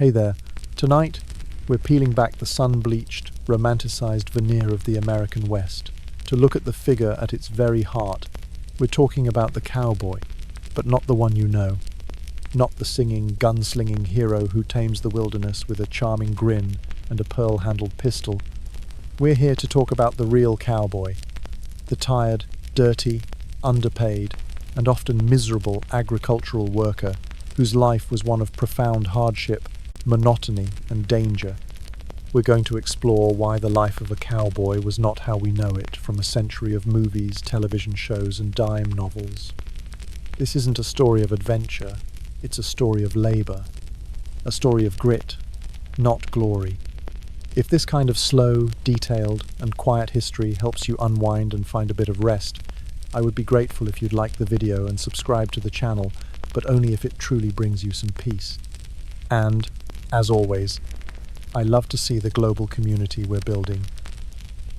Hey there. Tonight, we're peeling back the sun-bleached, romanticized veneer of the American West to look at the figure at its very heart. We're talking about the cowboy, but not the one you know. Not the singing, gunslinging hero who tames the wilderness with a charming grin and a pearl-handled pistol. We're here to talk about the real cowboy, the tired, dirty, underpaid, and often miserable agricultural worker whose life was one of profound hardship, monotony, and danger. We're going to explore why the life of a cowboy was not how we know it from a century of movies, television shows, and dime novels. This isn't a story of adventure, it's a story of labor, a story of grit, not glory. If this kind of slow, detailed, and quiet history helps you unwind and find a bit of rest, I would be grateful if you'd like the video and subscribe to the channel, but only if it truly brings you some peace. And, as always, I love to see the global community we're building.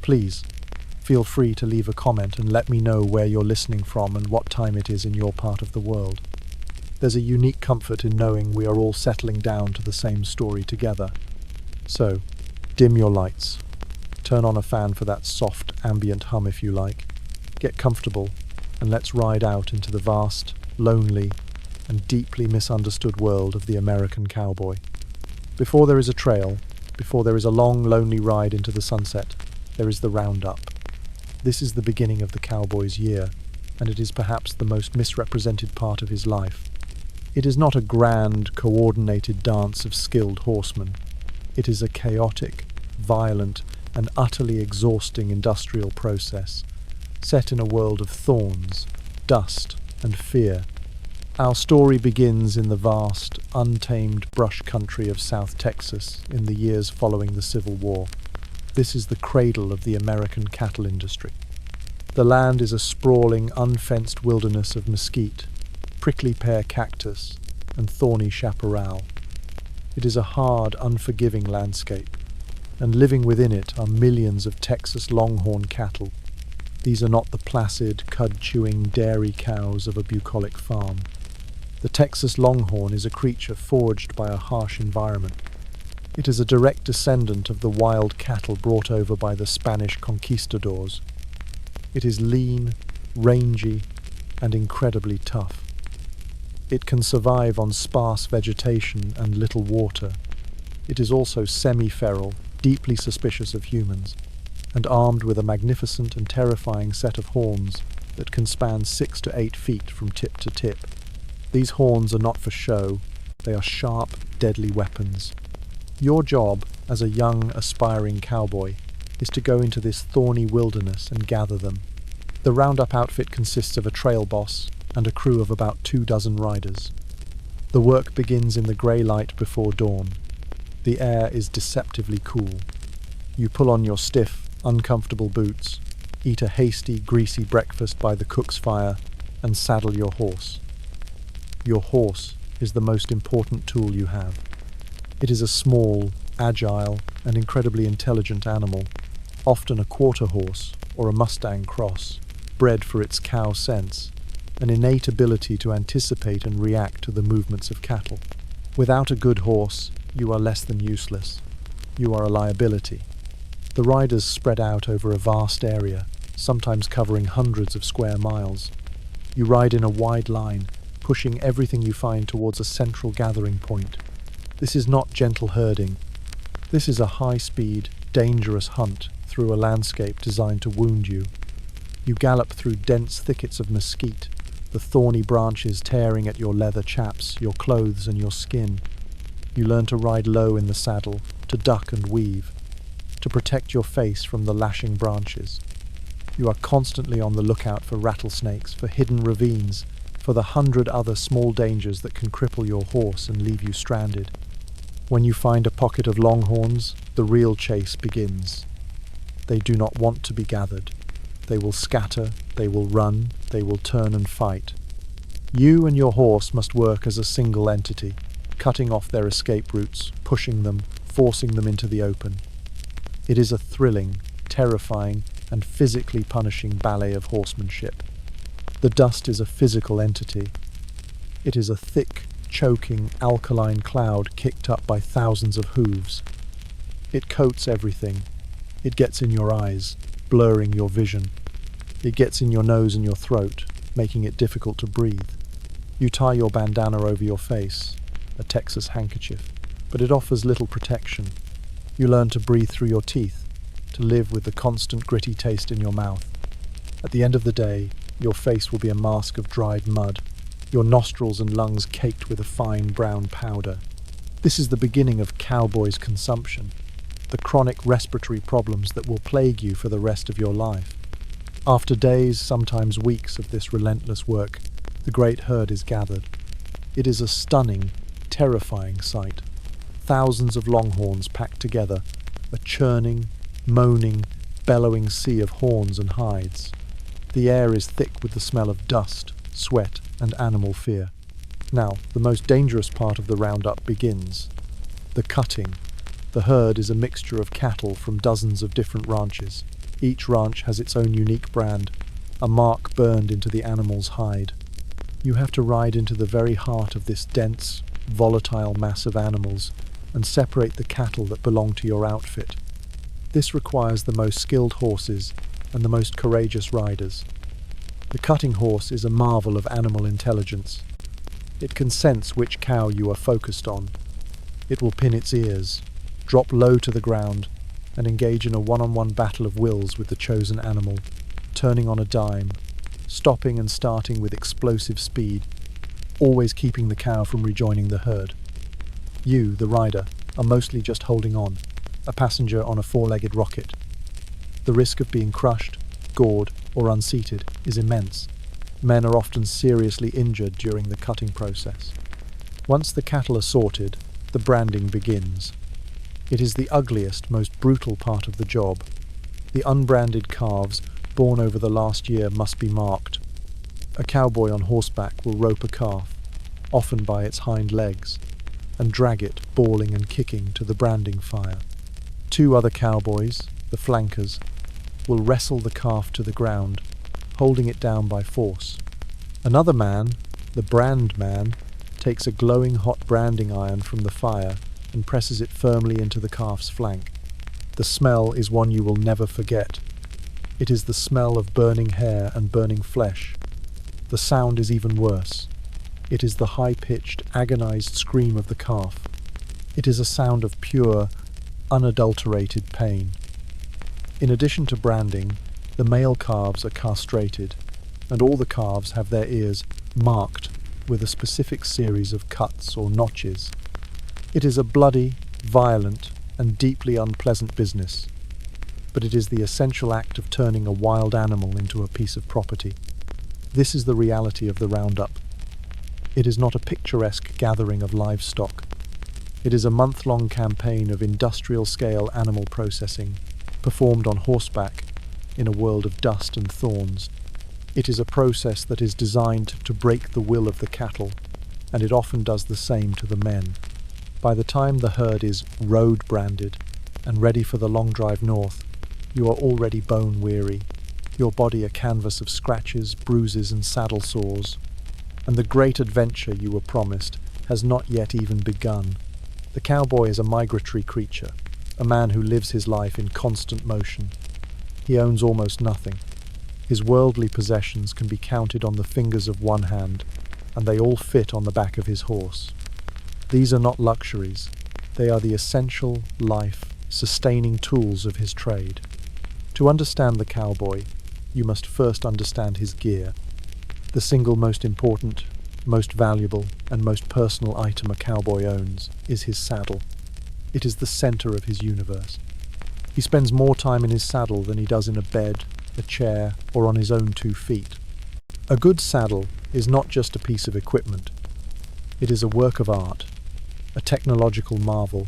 Please, feel free to leave a comment and let me know where you're listening from and what time it is in your part of the world. There's a unique comfort in knowing we are all settling down to the same story together. So, dim your lights. Turn on a fan for that soft, ambient hum if you like. Get comfortable, and let's ride out into the vast, lonely, and deeply misunderstood world of the American cowboy. Before there is a trail, before there is a long, lonely ride into the sunset, there is the roundup. This is the beginning of the cowboy's year, and it is perhaps the most misrepresented part of his life. It is not a grand, coordinated dance of skilled horsemen. It is a chaotic, violent, and utterly exhausting industrial process, set in a world of thorns, dust, and fear. Our story begins in the vast, untamed brush country of South Texas in the years following the Civil War. This is the cradle of the American cattle industry. The land is a sprawling, unfenced wilderness of mesquite, prickly pear cactus, and thorny chaparral. It is a hard, unforgiving landscape, and living within it are millions of Texas longhorn cattle. These are not the placid, cud-chewing dairy cows of a bucolic farm. The Texas longhorn is a creature forged by a harsh environment. It is a direct descendant of the wild cattle brought over by the Spanish conquistadors. It is lean, rangy, and incredibly tough. It can survive on sparse vegetation and little water. It is also semi-feral, deeply suspicious of humans, and armed with a magnificent and terrifying set of horns that can span 6 to 8 feet from tip to tip. These horns are not for show, they are sharp, deadly weapons. Your job, as a young, aspiring cowboy, is to go into this thorny wilderness and gather them. The roundup outfit consists of a trail boss and a crew of about 24 riders. The work begins in the grey light before dawn. The air is deceptively cool. You pull on your stiff, uncomfortable boots, eat a hasty, greasy breakfast by the cook's fire, and saddle your horse. Your horse is the most important tool you have. It is a small, agile, and incredibly intelligent animal, often a quarter horse or a Mustang cross, bred for its cow sense, an innate ability to anticipate and react to the movements of cattle. Without a good horse, you are less than useless. You are a liability. The riders spread out over a vast area, sometimes covering hundreds of square miles. You ride in a wide line, pushing everything you find towards a central gathering point. This is not gentle herding. This is a high-speed, dangerous hunt through a landscape designed to wound you. You gallop through dense thickets of mesquite, the thorny branches tearing at your leather chaps, your clothes, and your skin. You learn to ride low in the saddle, to duck and weave, to protect your face from the lashing branches. You are constantly on the lookout for rattlesnakes, for hidden ravines, for the 100 other small dangers that can cripple your horse and leave you stranded. When you find a pocket of longhorns, the real chase begins. They do not want to be gathered. They will scatter, they will run, they will turn and fight. You and your horse must work as a single entity, cutting off their escape routes, pushing them, forcing them into the open. It is a thrilling, terrifying, and physically punishing ballet of horsemanship. The dust is a physical entity. It is a thick, choking, alkaline cloud kicked up by thousands of hooves. It coats everything. It gets in your eyes, blurring your vision. It gets in your nose and your throat, making it difficult to breathe. You tie your bandana over your face, a Texas handkerchief, but it offers little protection. You learn to breathe through your teeth, to live with the constant gritty taste in your mouth. At the end of the day, your face will be a mask of dried mud, your nostrils and lungs caked with a fine brown powder. This is the beginning of Cowboy's consumption, the chronic respiratory problems that will plague you for the rest of your life. After days, sometimes weeks of this relentless work, the great herd is gathered. It is a stunning, terrifying sight. Thousands of longhorns packed together, a churning, moaning, bellowing sea of horns and hides. The air is thick with the smell of dust, sweat, and animal fear. Now, the most dangerous part of the roundup begins. The cutting. The herd is a mixture of cattle from dozens of different ranches. Each ranch has its own unique brand, a mark burned into the animal's hide. You have to ride into the very heart of this dense, volatile mass of animals and separate the cattle that belong to your outfit. This requires the most skilled horses and the most courageous riders. The cutting horse is a marvel of animal intelligence. It can sense which cow you are focused on. It will pin its ears, drop low to the ground, and engage in a one-on-one battle of wills with the chosen animal, turning on a dime, stopping and starting with explosive speed, always keeping the cow from rejoining the herd. You, the rider, are mostly just holding on, a passenger on a four-legged rocket. The risk of being crushed, gored, or unseated is immense. Men are often seriously injured during the cutting process. Once the cattle are sorted, the branding begins. It is the ugliest, most brutal part of the job. The unbranded calves born over the last year must be marked. A cowboy on horseback will rope a calf, often by its hind legs, and drag it, bawling and kicking, to the branding fire. Two other cowboys, the flankers, will wrestle the calf to the ground, holding it down by force. Another man, the brand man, takes a glowing hot branding iron from the fire and presses it firmly into the calf's flank. The smell is one you will never forget. It is the smell of burning hair and burning flesh. The sound is even worse. It is the high-pitched, agonized scream of the calf. It is a sound of pure, unadulterated pain. In addition to branding, the male calves are castrated, and all the calves have their ears marked with a specific series of cuts or notches. It is a bloody, violent, and deeply unpleasant business, but it is the essential act of turning a wild animal into a piece of property. This is the reality of the roundup. It is not a picturesque gathering of livestock. It is a month-long campaign of industrial-scale animal processing, performed on horseback in a world of dust and thorns. It is a process that is designed to break the will of the cattle, and it often does the same to the men. By the time the herd is road branded and ready for the long drive north, you are already bone weary, your body a canvas of scratches, bruises, and saddle sores. And the great adventure you were promised has not yet even begun. The cowboy is a migratory creature, a man who lives his life in constant motion. He owns almost nothing. His worldly possessions can be counted on the fingers of one hand, and they all fit on the back of his horse. These are not luxuries. They are the essential, life-sustaining tools of his trade. To understand the cowboy, you must first understand his gear. The single most important, most valuable, and most personal item a cowboy owns is his saddle. It is the center of his universe. He spends more time in his saddle than he does in a bed, a chair, or on his own 2 feet. A good saddle is not just a piece of equipment. It is a work of art, a technological marvel,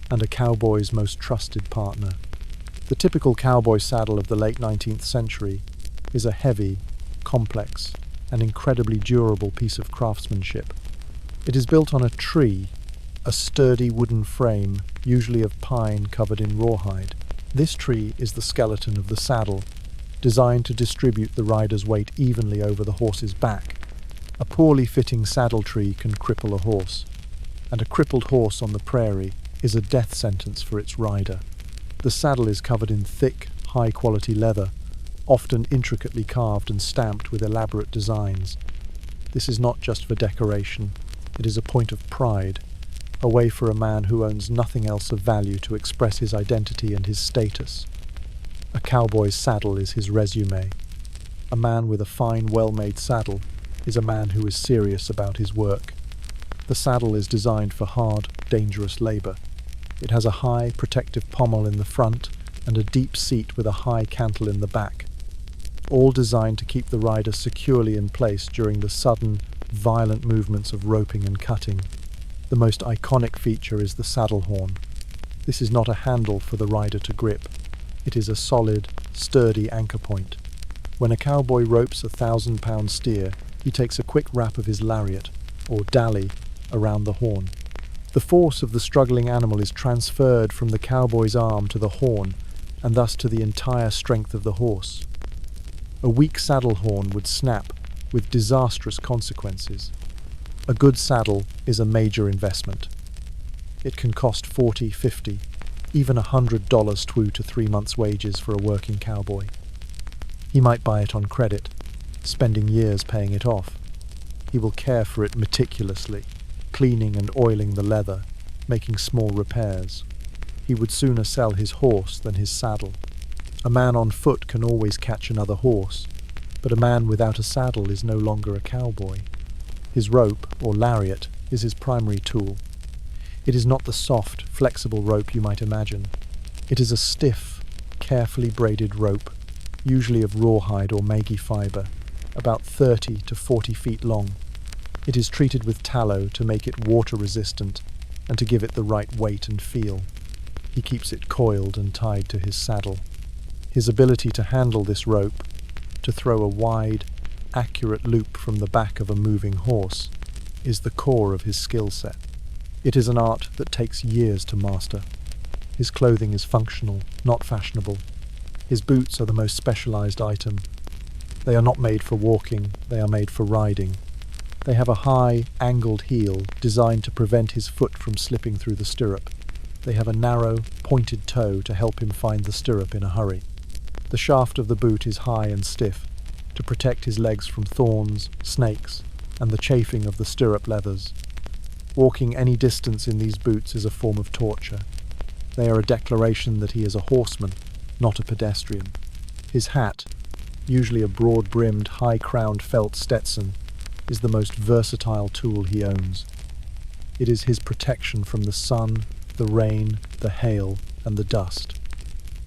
and a cowboy's most trusted partner. The typical cowboy saddle of the late 19th century is a heavy, complex, and incredibly durable piece of craftsmanship. It is built on a tree, a sturdy wooden frame, usually of pine covered in rawhide. This tree is the skeleton of the saddle, designed to distribute the rider's weight evenly over the horse's back. A poorly fitting saddle tree can cripple a horse, and a crippled horse on the prairie is a death sentence for its rider. The saddle is covered in thick, high-quality leather, often intricately carved and stamped with elaborate designs. This is not just for decoration, it is a point of pride, a way for a man who owns nothing else of value to express his identity and his status. A cowboy's saddle is his resume. A man with a fine, well-made saddle is a man who is serious about his work. The saddle is designed for hard, dangerous labor. It has a high, protective pommel in the front and a deep seat with a high cantle in the back, all designed to keep the rider securely in place during the sudden, violent movements of roping and cutting. The most iconic feature is the saddle horn. This is not a handle for the rider to grip. It is a solid, sturdy anchor point. When a cowboy ropes a 1,000-pound steer, he takes a quick rap of his lariat, or dally, around the horn. The force of the struggling animal is transferred from the cowboy's arm to the horn, and thus to the entire strength of the horse. A weak saddle horn would snap, with disastrous consequences. A good saddle is a major investment. It can cost $40, $50, even $100 to 3 months' wages for a working cowboy. He might buy it on credit, spending years paying it off. He will care for it meticulously, cleaning and oiling the leather, making small repairs. He would sooner sell his horse than his saddle. A man on foot can always catch another horse, but a man without a saddle is no longer a cowboy. His rope, or lariat, is his primary tool. It is not the soft, flexible rope you might imagine. It is a stiff, carefully braided rope, usually of rawhide or magi fiber, about 30 to 40 feet long. It is treated with tallow to make it water-resistant and to give it the right weight and feel. He keeps it coiled and tied to his saddle. His ability to handle this rope, to throw a wide, accurate loop from the back of a moving horse, is the core of his skill set. It is an art that takes years to master. His clothing is functional, not fashionable. His boots are the most specialized item. They are not made for walking, they are made for riding. They have a high, angled heel designed to prevent his foot from slipping through the stirrup. They have a narrow, pointed toe to help him find the stirrup in a hurry. The shaft of the boot is high and stiff, to protect his legs from thorns, snakes, and the chafing of the stirrup leathers. Walking any distance in these boots is a form of torture. They are a declaration that he is a horseman, not a pedestrian. His hat, usually a broad-brimmed, high-crowned felt Stetson, is the most versatile tool he owns. It is his protection from the sun, the rain, the hail, and the dust.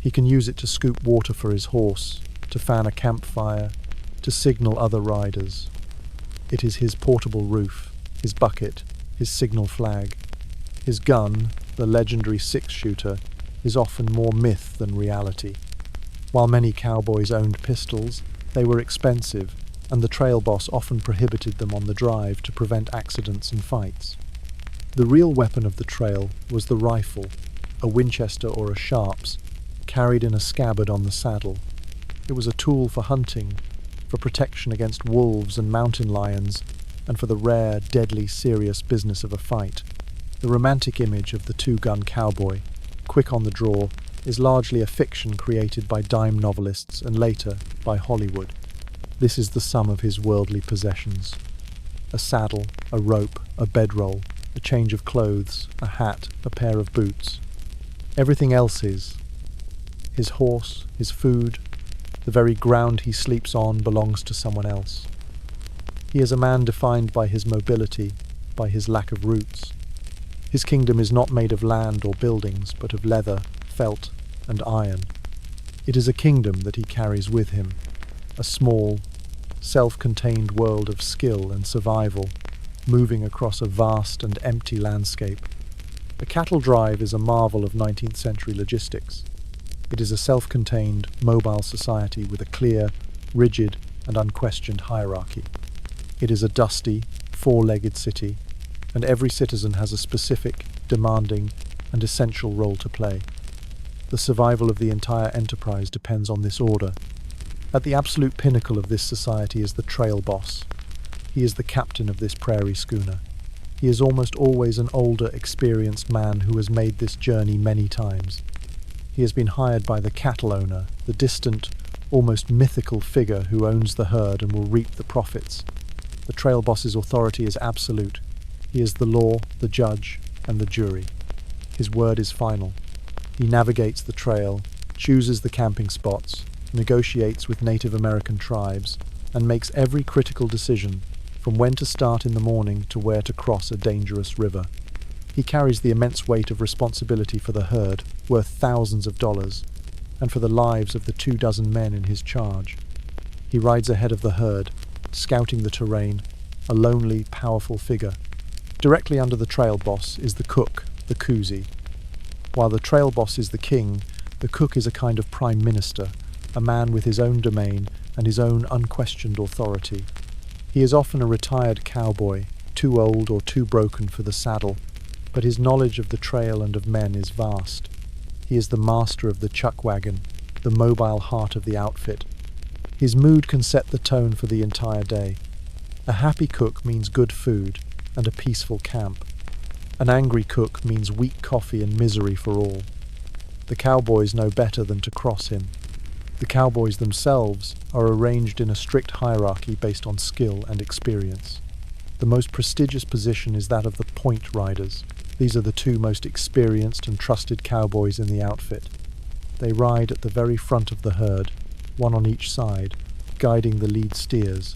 He can use it to scoop water for his horse, to fan a campfire, to signal other riders. It is his portable roof, his bucket, his signal flag. His gun, the legendary six-shooter, is often more myth than reality. While many cowboys owned pistols, they were expensive, and the trail boss often prohibited them on the drive to prevent accidents and fights. The real weapon of the trail was the rifle, a Winchester or a Sharps, carried in a scabbard on the saddle. It was a tool for hunting, for protection against wolves and mountain lions, and for the rare, deadly, serious business of a fight. The romantic image of the two-gun cowboy, quick on the draw, is largely a fiction created by dime novelists and later by Hollywood. This is the sum of his worldly possessions. A saddle, a rope, a bedroll, a change of clothes, a hat, a pair of boots. Everything else is. His horse, his food, the very ground he sleeps on belongs to someone else. He is a man defined by his mobility, by his lack of roots. His kingdom is not made of land or buildings, but of leather, felt, and iron. It is a kingdom that he carries with him, a small, self-contained world of skill and survival, moving across a vast and empty landscape. A cattle drive is a marvel of 19th century logistics. It is a self-contained, mobile society with a clear, rigid, and unquestioned hierarchy. It is a dusty, four-legged city, and every citizen has a specific, demanding, and essential role to play. The survival of the entire enterprise depends on this order. At the absolute pinnacle of this society is the trail boss. He is the captain of this prairie schooner. He is almost always an older, experienced man who has made this journey many times. He has been hired by the cattle owner, the distant, almost mythical figure who owns the herd and will reap the profits. The trail boss's authority is absolute. He is the law, the judge, and the jury. His word is final. He navigates the trail, chooses the camping spots, negotiates with Native American tribes, and makes every critical decision, from when to start in the morning to where to cross a dangerous river. He carries the immense weight of responsibility for the herd, worth thousands of dollars, and for the lives of the 24 men in his charge. He rides ahead of the herd, scouting the terrain, a lonely, powerful figure. Directly under the trail boss is the cook, the koozie. While the trail boss is the king, the cook is a kind of prime minister, a man with his own domain and his own unquestioned authority. He is often a retired cowboy, too old or too broken for the saddle, but his knowledge of the trail and of men is vast. He is the master of the chuck wagon, the mobile heart of the outfit. His mood can set the tone for the entire day. A happy cook means good food and a peaceful camp. An angry cook means weak coffee and misery for all. The cowboys know better than to cross him. The cowboys themselves are arranged in a strict hierarchy based on skill and experience. The most prestigious position is that of the point riders. These are the two most experienced and trusted cowboys in the outfit. They ride at the very front of the herd, one on each side, guiding the lead steers.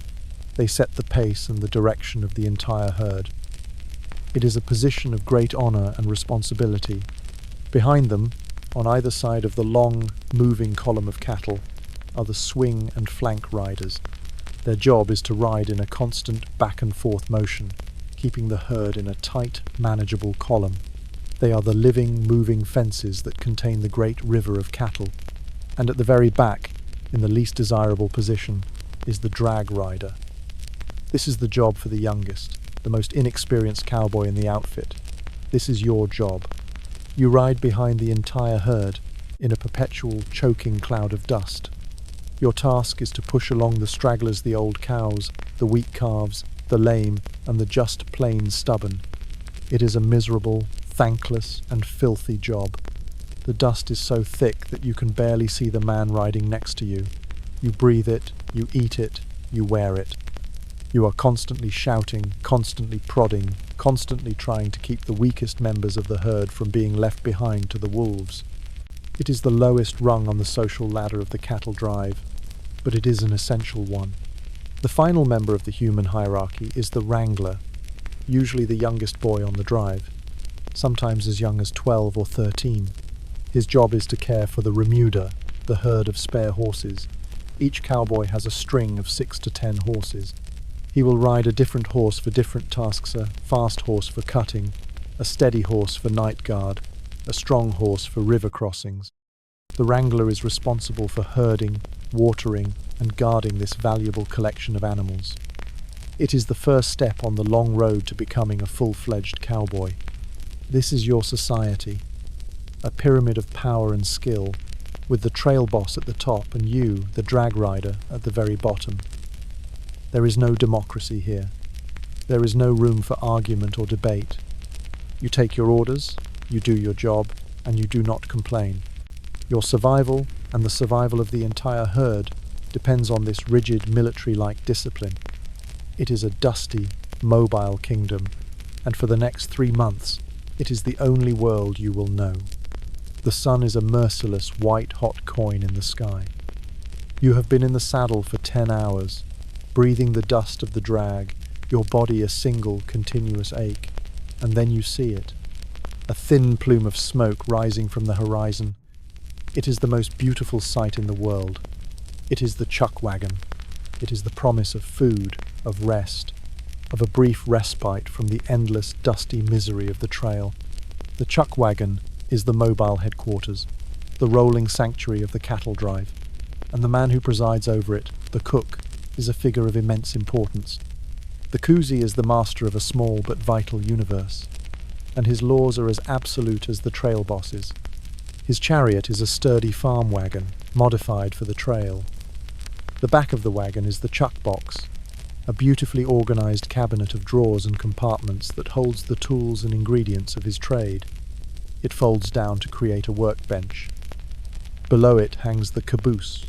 They set the pace and the direction of the entire herd. It is a position of great honor and responsibility. Behind them, on either side of the long, moving column of cattle, are the swing and flank riders. Their job is to ride in a constant back-and-forth motion, keeping the herd in a tight, manageable column. They are the living, moving fences that contain the great river of cattle. And at the very back, in the least desirable position, is the drag rider. This is the job for the youngest, the most inexperienced cowboy in the outfit. This is your job. You ride behind the entire herd in a perpetual, choking cloud of dust. Your task is to push along the stragglers, the old cows, the weak calves, the lame, and the just plain stubborn. It is a miserable, thankless, and filthy job. The dust is so thick that you can barely see the man riding next to you. You breathe it, you eat it, you wear it. You are constantly shouting, constantly prodding, constantly trying to keep the weakest members of the herd from being left behind to the wolves. It is the lowest rung on the social ladder of the cattle drive, but it is an essential one. The final member of the human hierarchy is the wrangler, usually the youngest boy on the drive, sometimes as young as 12 or 13. His job is to care for the remuda, the herd of spare horses. Each cowboy has a string of 6 to 10 horses. He will ride a different horse for different tasks: a fast horse for cutting, a steady horse for night guard, a strong horse for river crossings. The wrangler is responsible for herding, watering, and guarding this valuable collection of animals. It is the first step on the long road to becoming a full-fledged cowboy. This is your society, a pyramid of power and skill, with the trail boss at the top and you, the drag rider, at the very bottom. There is no democracy here. There is no room for argument or debate. You take your orders, you do your job, and you do not complain. Your survival, and the survival of the entire herd, depends on this rigid, military-like discipline. It is a dusty, mobile kingdom, and for the next 3 months, it is the only world you will know. The sun is a merciless, white-hot coin in the sky. You have been in the saddle for 10 hours, breathing the dust of the drag, your body a single, continuous ache, and then you see it. A thin plume of smoke rising from the horizon. It is the most beautiful sight in the world. It is the chuck wagon. It is the promise of food, of rest, of a brief respite from the endless, dusty misery of the trail. The chuck wagon is the mobile headquarters, the rolling sanctuary of the cattle drive, and the man who presides over it, the cook, is a figure of immense importance. The koozie is the master of a small but vital universe, and his laws are as absolute as the trail boss's. His chariot is a sturdy farm wagon, modified for the trail. The back of the wagon is the chuck box, a beautifully organized cabinet of drawers and compartments that holds the tools and ingredients of his trade. It folds down to create a workbench. Below it hangs the caboose,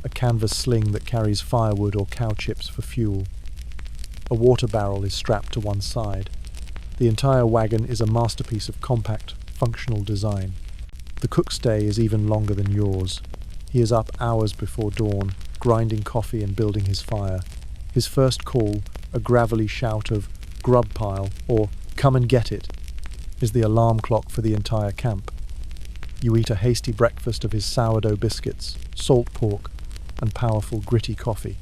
a canvas sling that carries firewood or cow chips for fuel. A water barrel is strapped to one side. The entire wagon is a masterpiece of compact, functional design. The cook's day is even longer than yours. He is up hours before dawn, grinding coffee and building his fire. His first call, a gravelly shout of "grub pile" or "come and get it," is the alarm clock for the entire camp. You eat a hasty breakfast of his sourdough biscuits, salt pork, and powerful gritty coffee.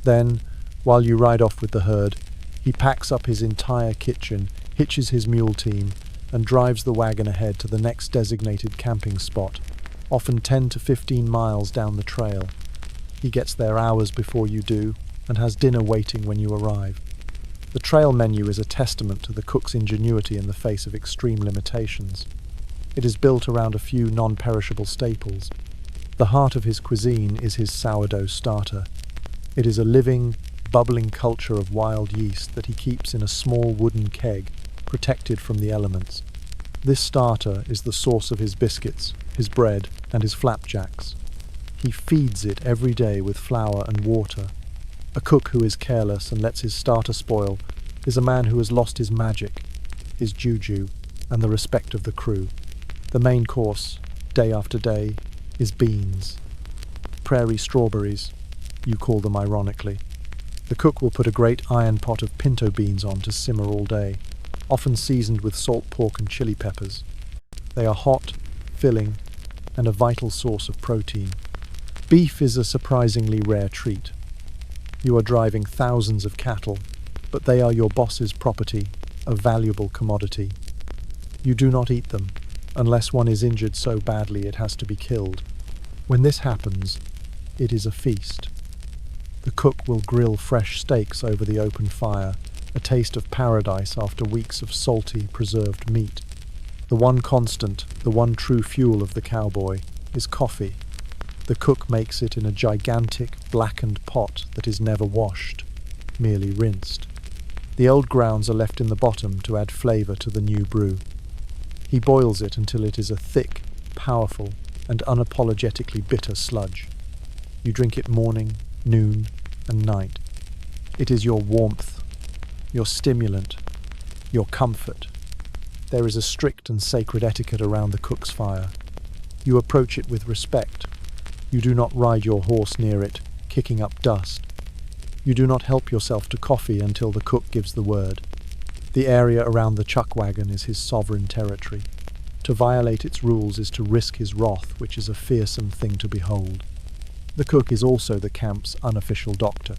Then, while you ride off with the herd, he packs up his entire kitchen, hitches his mule team, and drives the wagon ahead to the next designated camping spot, often 10 to 15 miles down the trail. He gets there hours before you do, and has dinner waiting when you arrive. The trail menu is a testament to the cook's ingenuity in the face of extreme limitations. It is built around a few non-perishable staples. The heart of his cuisine is his sourdough starter. It is a living, bubbling culture of wild yeast that he keeps in a small wooden keg, protected from the elements. This starter is the source of his biscuits, his bread, and his flapjacks. He feeds it every day with flour and water. A cook who is careless and lets his starter spoil is a man who has lost his magic, his juju, and the respect of the crew. The main course, day after day, is beans. Prairie strawberries, you call them ironically. The cook will put a great iron pot of pinto beans on to simmer all day, often seasoned with salt pork and chili peppers. They are hot, filling, and a vital source of protein. Beef is a surprisingly rare treat. You are driving thousands of cattle, but they are your boss's property, a valuable commodity. You do not eat them, unless one is injured so badly it has to be killed. When this happens, it is a feast. The cook will grill fresh steaks over the open fire, a taste of paradise after weeks of salty, preserved meat. The one constant, the one true fuel of the cowboy, is coffee. The cook makes it in a gigantic, blackened pot that is never washed, merely rinsed. The old grounds are left in the bottom to add flavour to the new brew. He boils it until it is a thick, powerful, and unapologetically bitter sludge. You drink it morning, noon, and night. It is your warmth, your stimulant, your comfort. There is a strict and sacred etiquette around the cook's fire. You approach it with respect. You do not ride your horse near it, kicking up dust. You do not help yourself to coffee until the cook gives the word. The area around the chuck wagon is his sovereign territory. To violate its rules is to risk his wrath, which is a fearsome thing to behold. The cook is also the camp's unofficial doctor.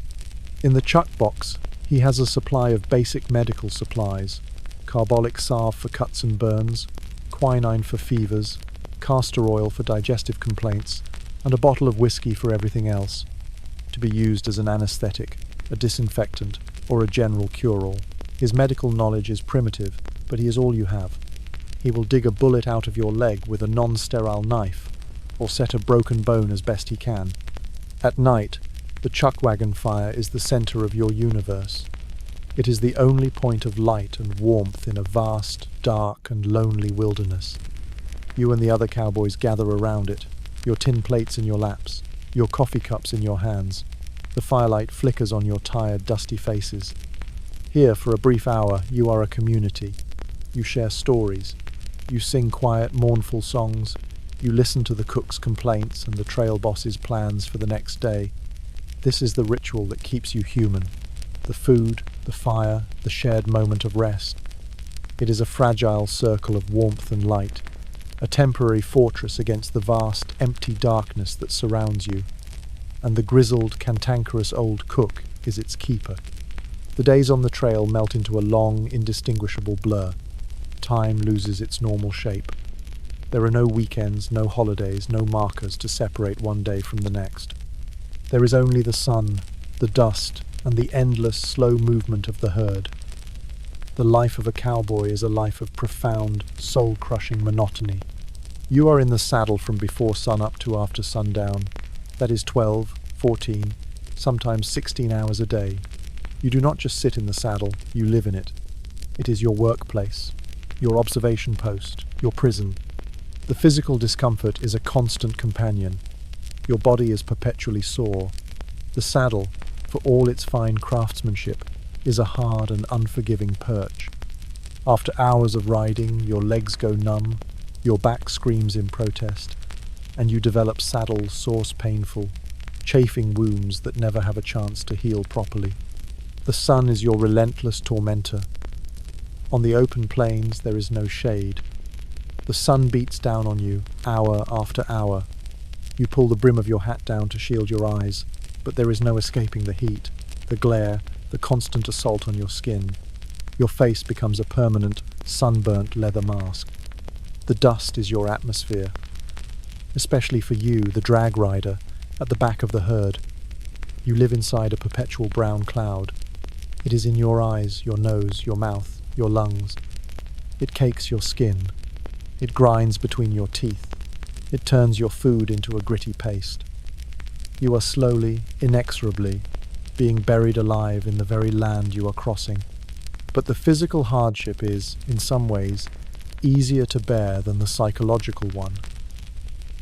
In the chuck box, he has a supply of basic medical supplies: carbolic salve for cuts and burns, quinine for fevers, castor oil for digestive complaints, and a bottle of whiskey for everything else, to be used as an anesthetic, a disinfectant, or a general cure-all. His medical knowledge is primitive, but he is all you have. He will dig a bullet out of your leg with a non-sterile knife, or set a broken bone as best he can. At night, the chuck wagon fire is the center of your universe. It is the only point of light and warmth in a vast, dark, and lonely wilderness. You and the other cowboys gather around it, your tin plates in your laps, your coffee cups in your hands. The firelight flickers on your tired, dusty faces. Here, for a brief hour, you are a community. You share stories. You sing quiet, mournful songs. You listen to the cook's complaints and the trail boss's plans for the next day. This is the ritual that keeps you human. The food, the fire, the shared moment of rest. It is a fragile circle of warmth and light, a temporary fortress against the vast, empty darkness that surrounds you, and the grizzled, cantankerous old cook is its keeper. The days on the trail melt into a long, indistinguishable blur. Time loses its normal shape. There are no weekends, no holidays, no markers to separate one day from the next. There is only the sun, the dust, and the endless, slow movement of the herd. The life of a cowboy is a life of profound, soul-crushing monotony. You are in the saddle from before sunup to after sundown. That is 12, 14, sometimes 16 hours a day. You do not just sit in the saddle, you live in it. It is your workplace, your observation post, your prison. The physical discomfort is a constant companion. Your body is perpetually sore. The saddle, for all its fine craftsmanship, is a hard and unforgiving perch. After hours of riding, your legs go numb, your back screams in protest, and you develop saddle source painful, chafing wounds that never have a chance to heal properly. The sun is your relentless tormentor. On the open plains there is no shade. The sun beats down on you, hour after hour. You pull the brim of your hat down to shield your eyes, but there is no escaping the heat, the glare, the constant assault on your skin. Your face becomes a permanent, sunburnt leather mask. The dust is your atmosphere. Especially for you, the drag rider, at the back of the herd. You live inside a perpetual brown cloud. It is in your eyes, your nose, your mouth, your lungs. It cakes your skin. It grinds between your teeth. It turns your food into a gritty paste. You are slowly, inexorably, being buried alive in the very land you are crossing. But the physical hardship is, in some ways, easier to bear than the psychological one.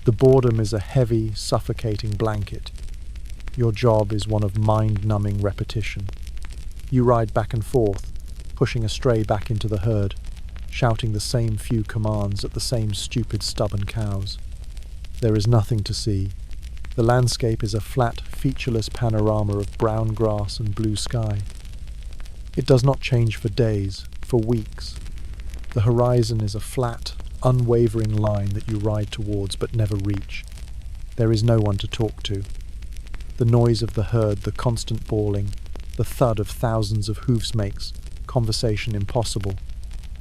The boredom is a heavy, suffocating blanket. Your job is one of mind-numbing repetition. You ride back and forth, pushing a stray back into the herd, shouting the same few commands at the same stupid, stubborn cows. There is nothing to see. The landscape is a flat, featureless panorama of brown grass and blue sky. It does not change for days, for weeks. The horizon is a flat, unwavering line that you ride towards but never reach. There is no one to talk to. The noise of the herd, the constant bawling, the thud of thousands of hoofs makes conversation impossible.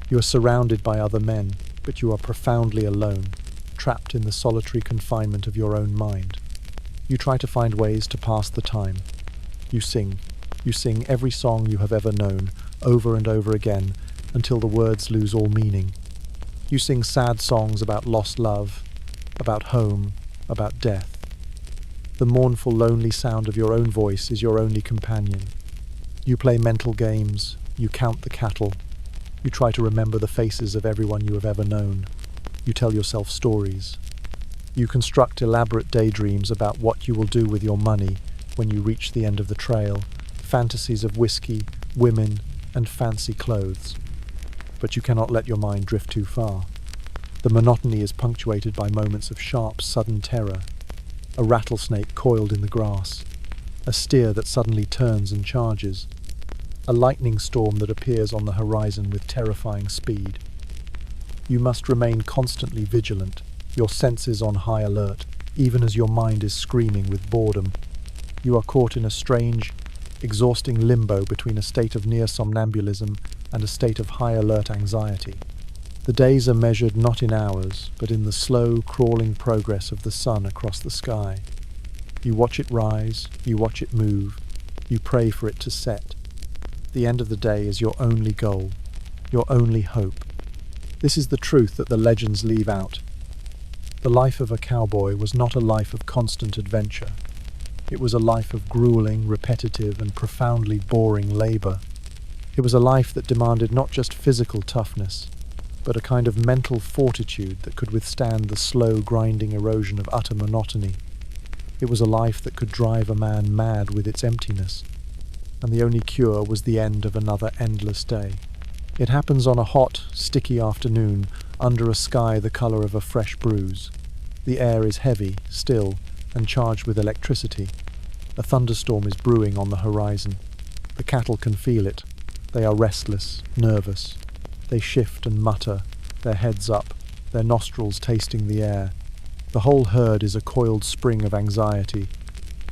You are surrounded by other men, but you are profoundly alone, trapped in the solitary confinement of your own mind. You try to find ways to pass the time. You sing. You sing every song you have ever known, over and over again, until the words lose all meaning. You sing sad songs about lost love, about home, about death. The mournful, lonely sound of your own voice is your only companion. You play mental games, you count the cattle, you try to remember the faces of everyone you have ever known. You tell yourself stories. You construct elaborate daydreams about what you will do with your money when you reach the end of the trail, fantasies of whiskey, women, and fancy clothes. But you cannot let your mind drift too far. The monotony is punctuated by moments of sharp, sudden terror. A rattlesnake coiled in the grass, a steer that suddenly turns and charges, a lightning storm that appears on the horizon with terrifying speed. You must remain constantly vigilant, your senses on high alert, even as your mind is screaming with boredom. You are caught in a strange, exhausting limbo between a state of near somnambulism and a state of high alert anxiety. The days are measured not in hours, but in the slow, crawling progress of the sun across the sky. You watch it rise, you watch it move, you pray for it to set. The end of the day is your only goal, your only hope. This is the truth that the legends leave out. The life of a cowboy was not a life of constant adventure. It was a life of grueling, repetitive, and profoundly boring labor. It was a life that demanded not just physical toughness, but a kind of mental fortitude that could withstand the slow, grinding erosion of utter monotony. It was a life that could drive a man mad with its emptiness, and the only cure was the end of another endless day. It happens on a hot, sticky afternoon, under a sky the color of a fresh bruise. The air is heavy, still, and charged with electricity. A thunderstorm is brewing on the horizon. The cattle can feel it. They are restless, nervous. They shift and mutter, their heads up, their nostrils tasting the air. The whole herd is a coiled spring of anxiety.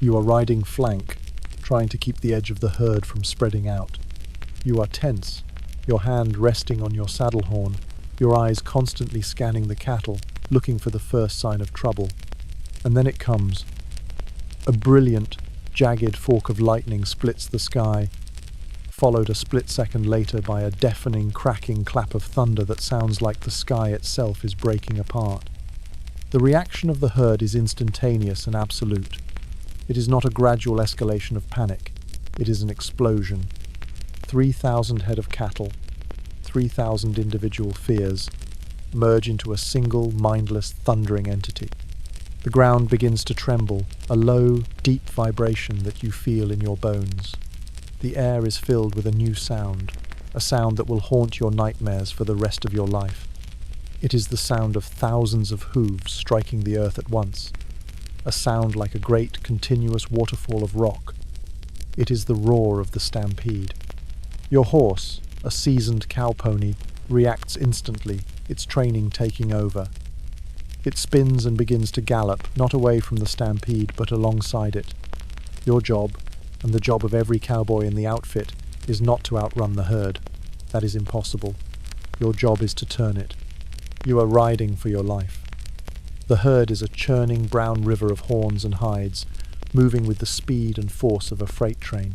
You are riding flank, trying to keep the edge of the herd from spreading out. You are tense, your hand resting on your saddle horn, your eyes constantly scanning the cattle, looking for the first sign of trouble. And then it comes. A brilliant, jagged fork of lightning splits the sky, followed a split second later by a deafening, cracking clap of thunder that sounds like the sky itself is breaking apart. The reaction of the herd is instantaneous and absolute. It is not a gradual escalation of panic. It is an explosion. 3,000 head of cattle, 3,000 individual fears, merge into a single, mindless, thundering entity. The ground begins to tremble, a low, deep vibration that you feel in your bones. The air is filled with a new sound, a sound that will haunt your nightmares for the rest of your life. It is the sound of thousands of hooves striking the earth at once, a sound like a great, continuous waterfall of rock. It is the roar of the stampede. Your horse, a seasoned cow pony, reacts instantly, its training taking over. It spins and begins to gallop, not away from the stampede, but alongside it. Your job, and the job of every cowboy in the outfit, is not to outrun the herd. That is impossible. Your job is to turn it. You are riding for your life. The herd is a churning brown river of horns and hides, moving with the speed and force of a freight train.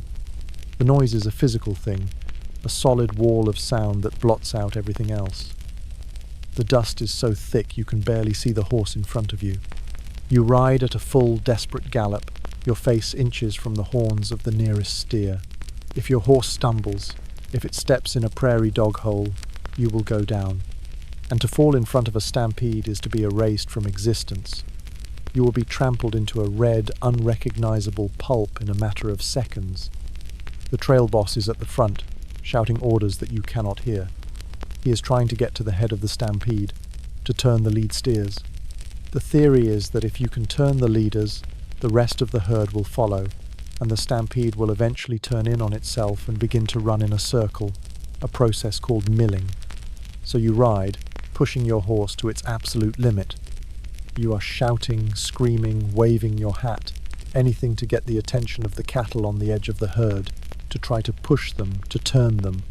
The noise is a physical thing, a solid wall of sound that blots out everything else. The dust is so thick you can barely see the horse in front of you. You ride at a full, desperate gallop, your face inches from the horns of the nearest steer. If your horse stumbles, if it steps in a prairie dog hole, you will go down. And to fall in front of a stampede is to be erased from existence. You will be trampled into a red, unrecognizable pulp in a matter of seconds. The trail boss is at the front, shouting orders that you cannot hear. He is trying to get to the head of the stampede, to turn the lead steers. The theory is that if you can turn the leaders, the rest of the herd will follow, and the stampede will eventually turn in on itself and begin to run in a circle, a process called milling. So you ride, pushing your horse to its absolute limit. You are shouting, screaming, waving your hat, anything to get the attention of the cattle on the edge of the herd, to try to push them, to turn them.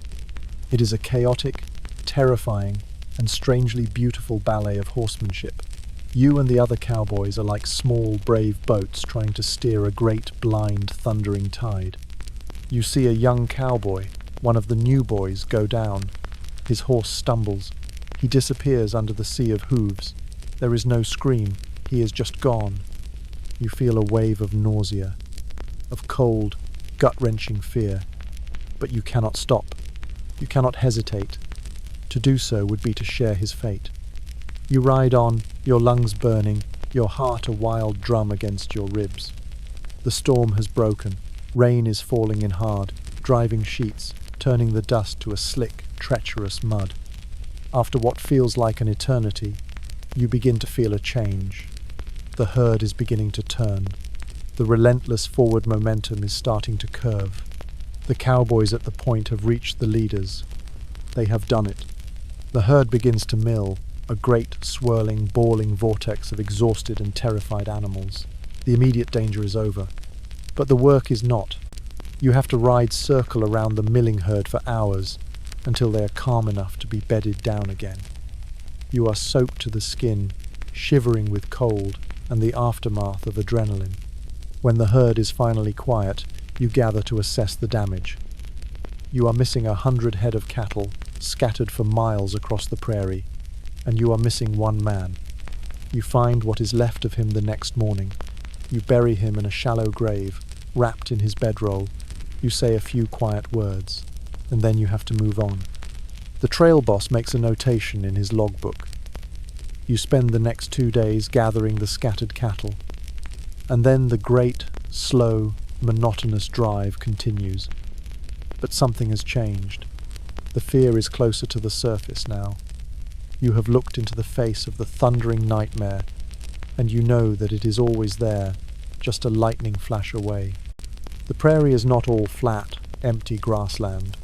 It is a chaotic, terrifying, and strangely beautiful ballet of horsemanship. You and the other cowboys are like small, brave boats trying to steer a great, blind, thundering tide. You see a young cowboy, one of the new boys, go down. His horse stumbles. He disappears under the sea of hooves. There is no scream. He is just gone. You feel a wave of nausea, of cold, gut-wrenching fear. But you cannot stop. You cannot hesitate. To do so would be to share his fate. You ride on, your lungs burning, your heart a wild drum against your ribs. The storm has broken. Rain is falling in hard, driving sheets, turning the dust to a slick, treacherous mud. After what feels like an eternity, you begin to feel a change. The herd is beginning to turn. The relentless forward momentum is starting to curve. The cowboys at the point have reached the leaders. They have done it. The herd begins to mill, a great, swirling, bawling vortex of exhausted and terrified animals. The immediate danger is over. But the work is not. You have to ride circle around the milling herd for hours, until they are calm enough to be bedded down again. You are soaked to the skin, shivering with cold and the aftermath of adrenaline. When the herd is finally quiet, you gather to assess the damage. You are missing 100 head of cattle, scattered for miles across the prairie, and you are missing one man. You find what is left of him the next morning. You bury him in a shallow grave, wrapped in his bedroll. You say a few quiet words, and then you have to move on. The trail boss makes a notation in his logbook. You spend the next 2 days gathering the scattered cattle, and then the great, slow, monotonous drive continues. But something has changed. The fear is closer to the surface now. You have looked into the face of the thundering nightmare, and you know that it is always there, just a lightning flash away. The prairie is not all flat, empty grassland.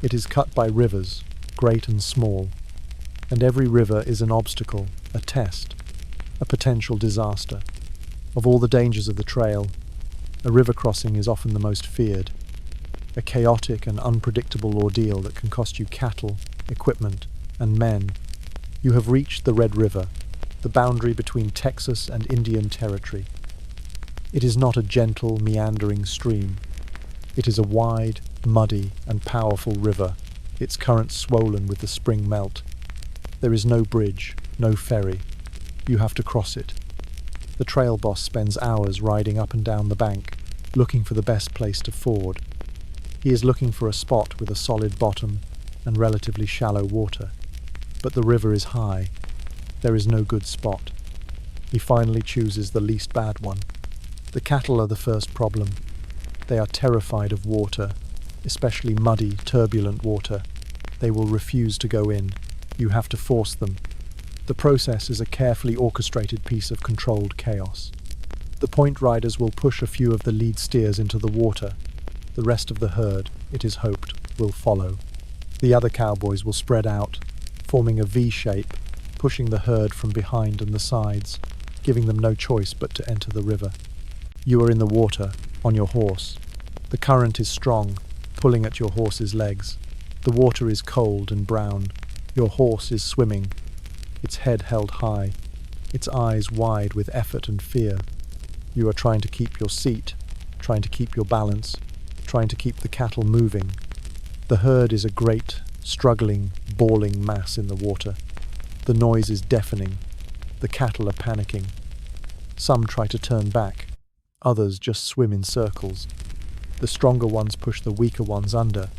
It is cut by rivers, great and small, and every river is an obstacle, a test, a potential disaster. Of all the dangers of the trail, a river crossing is often the most feared, a chaotic and unpredictable ordeal that can cost you cattle, equipment, and men. You have reached the Red River, the boundary between Texas and Indian Territory. It is not a gentle, meandering stream. It is a wide, muddy, and powerful river, its currents swollen with the spring melt. There is no bridge, no ferry. You have to cross it. The trail boss spends hours riding up and down the bank, looking for the best place to ford. He is looking for a spot with a solid bottom and relatively shallow water. But the river is high. There is no good spot. He finally chooses the least bad one. The cattle are the first problem. They are terrified of water, especially muddy, turbulent water. They will refuse to go in. You have to force them. The process is a carefully orchestrated piece of controlled chaos. The point riders will push a few of the lead steers into the water. The rest of the herd, it is hoped, will follow. The other cowboys will spread out, forming a V shape, pushing the herd from behind and the sides, giving them no choice but to enter the river. You are in the water, on your horse. The current is strong, pulling at your horse's legs. The water is cold and brown. Your horse is swimming, its head held high, its eyes wide with effort and fear. You are trying to keep your seat, trying to keep your balance, trying to keep the cattle moving. The herd is a great, struggling, bawling mass in the water. The noise is deafening. The cattle are panicking. Some try to turn back. Others just swim in circles. The stronger ones push the weaker ones under.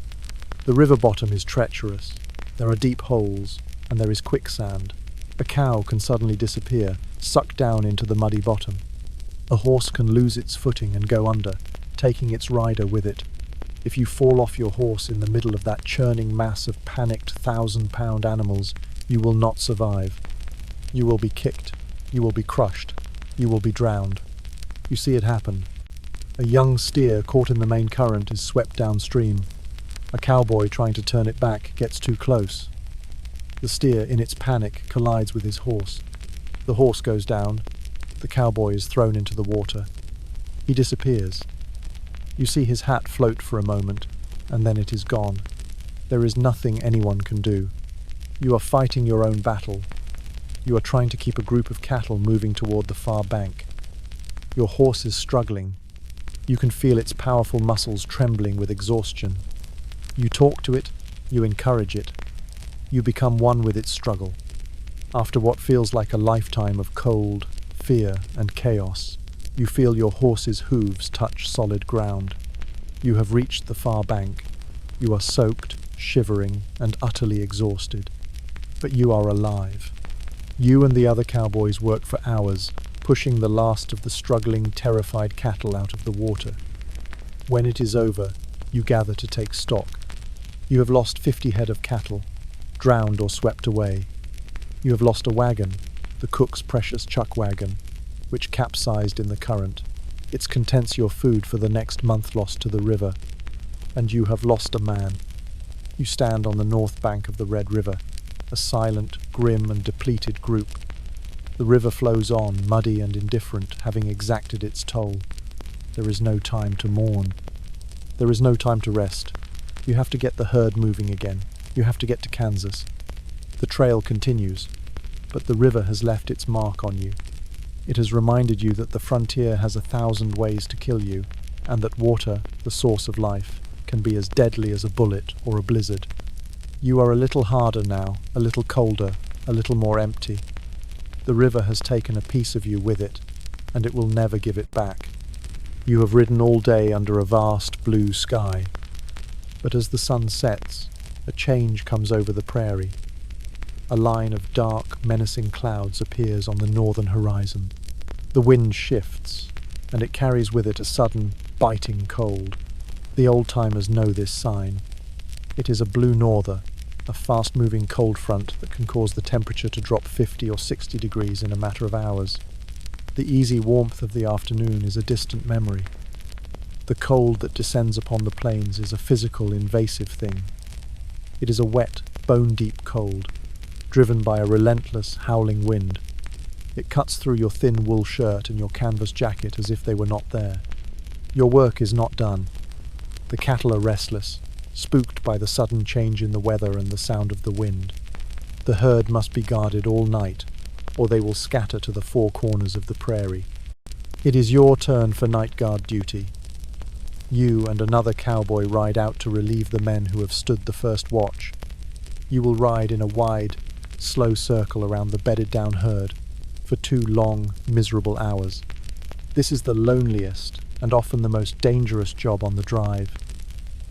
The river bottom is treacherous. There are deep holes, and there is quicksand. A cow can suddenly disappear, sucked down into the muddy bottom. A horse can lose its footing and go under, taking its rider with it. If you fall off your horse in the middle of that churning mass of panicked 1,000-pound animals, you will not survive. You will be kicked. You will be crushed. You will be drowned. You see it happen. A young steer caught in the main current is swept downstream. A cowboy trying to turn it back gets too close. The steer, in its panic, collides with his horse. The horse goes down. The cowboy is thrown into the water. He disappears. You see his hat float for a moment, and then it is gone. There is nothing anyone can do. You are fighting your own battle. You are trying to keep a group of cattle moving toward the far bank. Your horse is struggling. You can feel its powerful muscles trembling with exhaustion. You talk to it, you encourage it. You become one with its struggle. After what feels like a lifetime of cold, fear, and chaos, you feel your horse's hooves touch solid ground. You have reached the far bank. You are soaked, shivering, and utterly exhausted. But you are alive. You and the other cowboys work for hours, pushing the last of the struggling, terrified cattle out of the water. When it is over, you gather to take stock. You have lost 50 head of cattle, drowned or swept away. You have lost a wagon, the cook's precious chuck wagon, which capsized in the current. It contents your food for the next month lost to the river. And you have lost a man. You stand on the north bank of the Red River, a silent, grim and depleted group. The river flows on, muddy and indifferent, having exacted its toll. There is no time to mourn. There is no time to rest. You have to get the herd moving again. You have to get to Kansas. The trail continues, but the river has left its mark on you. It has reminded you that the frontier has 1,000 ways to kill you, and that water, the source of life, can be as deadly as a bullet or a blizzard. You are a little harder now, a little colder, a little more empty. The river has taken a piece of you with it, and it will never give it back. You have ridden all day under a vast blue sky. But as the sun sets, a change comes over the prairie. A line of dark, menacing clouds appears on the northern horizon. The wind shifts, and it carries with it a sudden, biting cold. The old-timers know this sign. It is a blue norther, a fast-moving cold front that can cause the temperature to drop 50 or 60 degrees in a matter of hours. The easy warmth of the afternoon is a distant memory. The cold that descends upon the plains is a physical, invasive thing. It is a wet, bone-deep cold, driven by a relentless, howling wind. It cuts through your thin wool shirt and your canvas jacket as if they were not there. Your work is not done. The cattle are restless, spooked by the sudden change in the weather and the sound of the wind. The herd must be guarded all night, or they will scatter to the four corners of the prairie. It is your turn for night guard duty. You and another cowboy ride out to relieve the men who have stood the first watch. You will ride in a wide, slow circle around the bedded-down herd for 2 long, miserable hours. This is the loneliest and often the most dangerous job on the drive.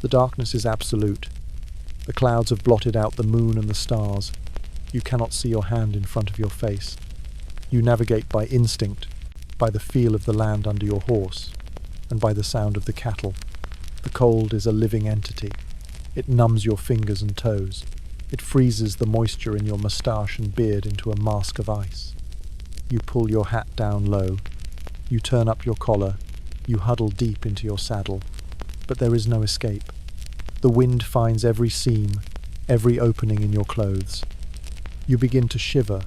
The darkness is absolute. The clouds have blotted out the moon and the stars. You cannot see your hand in front of your face. You navigate by instinct, by the feel of the land under your horse, and by the sound of the cattle. The cold is a living entity. It numbs your fingers and toes. It freezes the moisture in your moustache and beard into a mask of ice. You pull your hat down low. You turn up your collar. You huddle deep into your saddle. But there is no escape. The wind finds every seam, every opening in your clothes. You begin to shiver,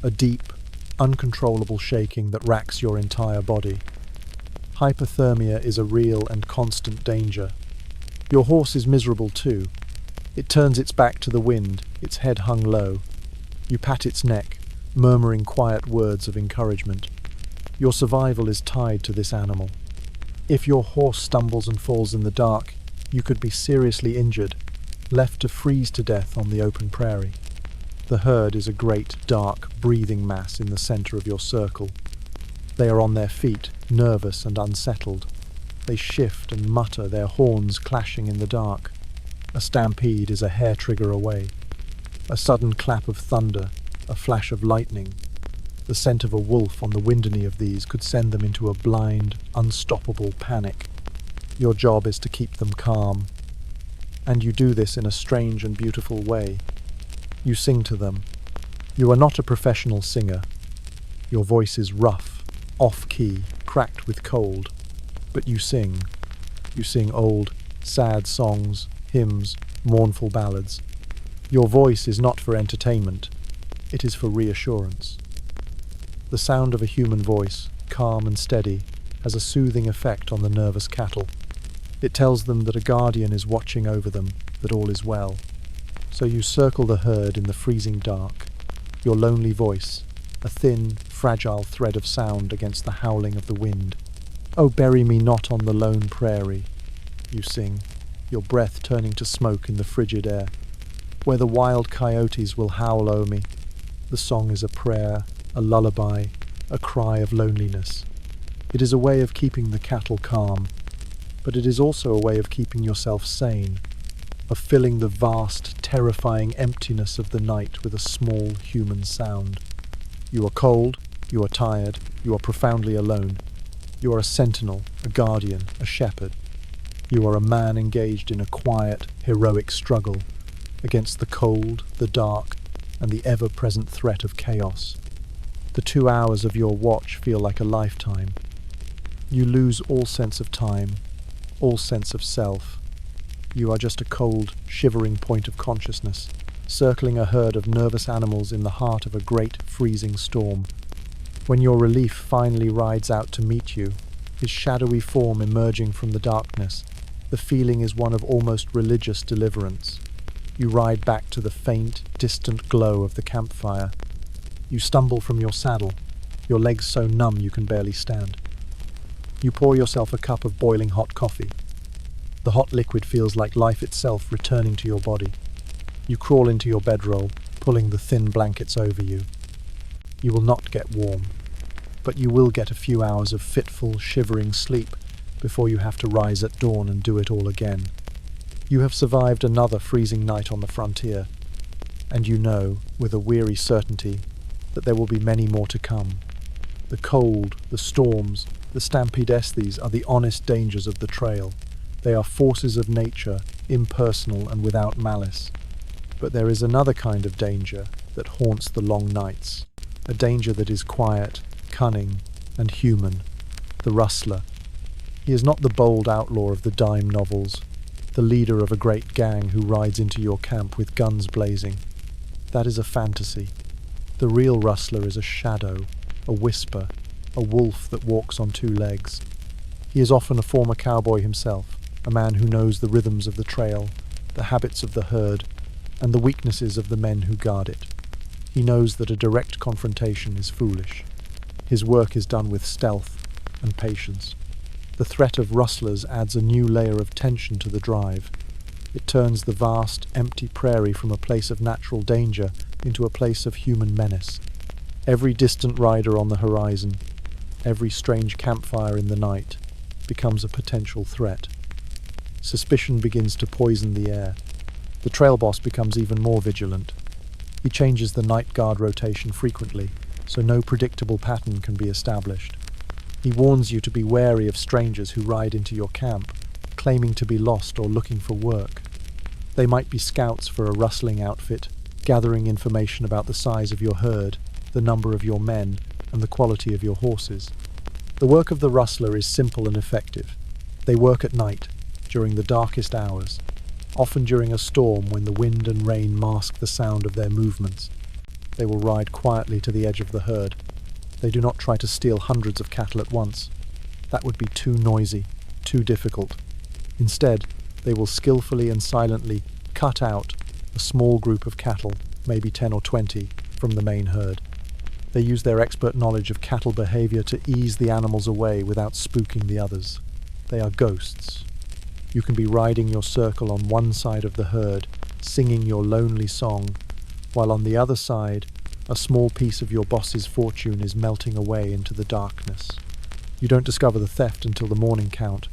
a deep, uncontrollable shaking that racks your entire body. Hypothermia is a real and constant danger. Your horse is miserable too. It turns its back to the wind, its head hung low. You pat its neck, murmuring quiet words of encouragement. Your survival is tied to this animal. If your horse stumbles and falls in the dark, you could be seriously injured, left to freeze to death on the open prairie. The herd is a great, dark, breathing mass in the center of your circle. They are on their feet, nervous and unsettled. They shift and mutter, their horns clashing in the dark. A stampede is a hair trigger away. A sudden clap of thunder, a flash of lightning. The scent of a wolf on the wind any of these could send them into a blind, unstoppable panic. Your job is to keep them calm. And you do this in a strange and beautiful way. You sing to them. You are not a professional singer. Your voice is rough, off-key, cracked with cold. But you sing. You sing old, sad songs, hymns, mournful ballads. Your voice is not for entertainment. It is for reassurance. The sound of a human voice, calm and steady, has a soothing effect on the nervous cattle. It tells them that a guardian is watching over them, that all is well. So you circle the herd in the freezing dark, your lonely voice, a thin, fragile thread of sound against the howling of the wind. "Oh, bury me not on the lone prairie," you sing, your breath turning to smoke in the frigid air, "where the wild coyotes will howl o'er me." The song is a prayer, a lullaby, a cry of loneliness. It is a way of keeping the cattle calm, but it is also a way of keeping yourself sane, of filling the vast, terrifying emptiness of the night with a small human sound. You are cold, you are tired, you are profoundly alone. You are a sentinel, a guardian, a shepherd. You are a man engaged in a quiet, heroic struggle against the cold, the dark, and the ever-present threat of chaos. The 2 hours of your watch feel like a lifetime. You lose all sense of time, all sense of self. You are just a cold, shivering point of consciousness, circling a herd of nervous animals in the heart of a great, freezing storm. When your relief finally rides out to meet you, his shadowy form emerging from the darkness, the feeling is one of almost religious deliverance. You ride back to the faint, distant glow of the campfire. You stumble from your saddle, your legs so numb you can barely stand. You pour yourself a cup of boiling hot coffee. The hot liquid feels like life itself returning to your body. You crawl into your bedroll, pulling the thin blankets over you. You will not get warm, but you will get a few hours of fitful, shivering sleep before you have to rise at dawn and do it all again. You have survived another freezing night on the frontier, and you know, with a weary certainty, that there will be many more to come. The cold, the storms, the stampedes are the honest dangers of the trail. They are forces of nature, impersonal and without malice. But there is another kind of danger that haunts the long nights, a danger that is quiet, cunning, and human, the rustler. He is not the bold outlaw of the dime novels, the leader of a great gang who rides into your camp with guns blazing. That is a fantasy. The real rustler is a shadow, a whisper, a wolf that walks on 2 legs. He is often a former cowboy himself, a man who knows the rhythms of the trail, the habits of the herd, and the weaknesses of the men who guard it. He knows that a direct confrontation is foolish. His work is done with stealth and patience. The threat of rustlers adds a new layer of tension to the drive. It turns the vast, empty prairie from a place of natural danger into a place of human menace. Every distant rider on the horizon, every strange campfire in the night, becomes a potential threat. Suspicion begins to poison the air. The trail boss becomes even more vigilant. He changes the night guard rotation frequently, so no predictable pattern can be established. He warns you to be wary of strangers who ride into your camp, claiming to be lost or looking for work. They might be scouts for a rustling outfit, gathering information about the size of your herd, the number of your men, and the quality of your horses. The work of the rustler is simple and effective. They work at night, during the darkest hours, often during a storm when the wind and rain mask the sound of their movements. They will ride quietly to the edge of the herd. They do not try to steal hundreds of cattle at once. That would be too noisy, too difficult. Instead, they will skillfully and silently cut out a small group of cattle, maybe 10 or 20, from the main herd. They use their expert knowledge of cattle behavior to ease the animals away without spooking the others. They are ghosts. You can be riding your circle on one side of the herd, singing your lonely song, while on the other side, a small piece of your boss's fortune is melting away into the darkness. You don't discover the theft until the morning count.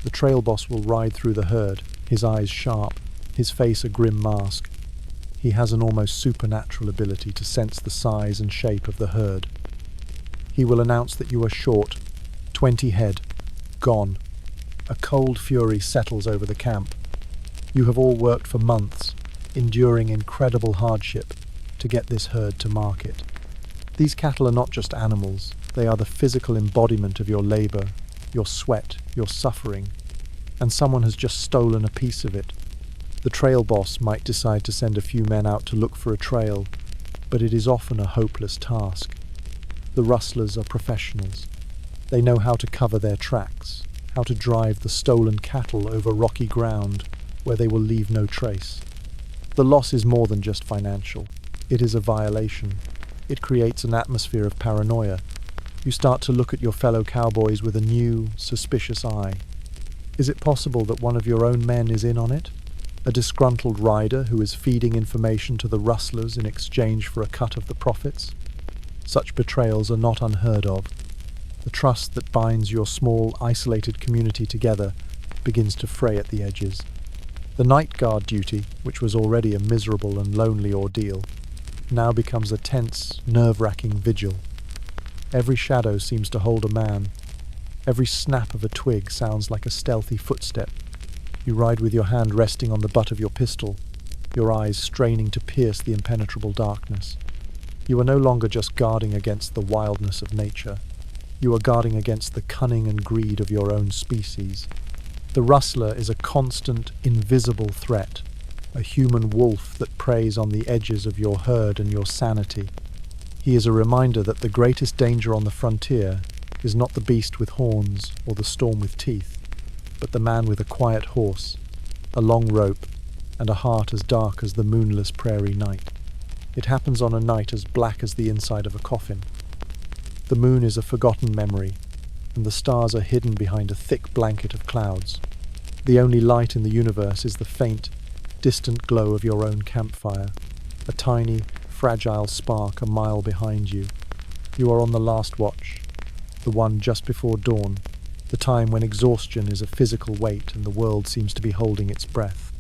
The trail boss will ride through the herd, his eyes sharp, his face a grim mask. He has an almost supernatural ability to sense the size and shape of the herd. He will announce that you are short, 20 head, gone. A cold fury settles over the camp. You have all worked for months, enduring incredible hardship, to get this herd to market. These cattle are not just animals, they are the physical embodiment of your labor, your sweat, your suffering, and someone has just stolen a piece of it. The trail boss might decide to send a few men out to look for a trail, but it is often a hopeless task. The rustlers are professionals. They know how to cover their tracks, how to drive the stolen cattle over rocky ground where they will leave no trace. The loss is more than just financial. It is a violation. It creates an atmosphere of paranoia. You start to look at your fellow cowboys with a new, suspicious eye. Is it possible that one of your own men is in on it? A disgruntled rider who is feeding information to the rustlers in exchange for a cut of the profits? Such betrayals are not unheard of. The trust that binds your small, isolated community together begins to fray at the edges. The night guard duty, which was already a miserable and lonely ordeal, now becomes a tense, nerve-wracking vigil. Every shadow seems to hold a man. Every snap of a twig sounds like a stealthy footstep. You ride with your hand resting on the butt of your pistol, your eyes straining to pierce the impenetrable darkness. You are no longer just guarding against the wildness of nature. You are guarding against the cunning and greed of your own species. The rustler is a constant, invisible threat, a human wolf that preys on the edges of your herd and your sanity. He is a reminder that the greatest danger on the frontier is not the beast with horns or the storm with teeth, but the man with a quiet horse, a long rope, and a heart as dark as the moonless prairie night. It happens on a night as black as the inside of a coffin. The moon is a forgotten memory, and the stars are hidden behind a thick blanket of clouds. The only light in the universe is the faint, distant glow of your own campfire, a tiny, fragile spark a mile behind you. You are on the last watch, the one just before dawn, the time when exhaustion is a physical weight and the world seems to be holding its breath.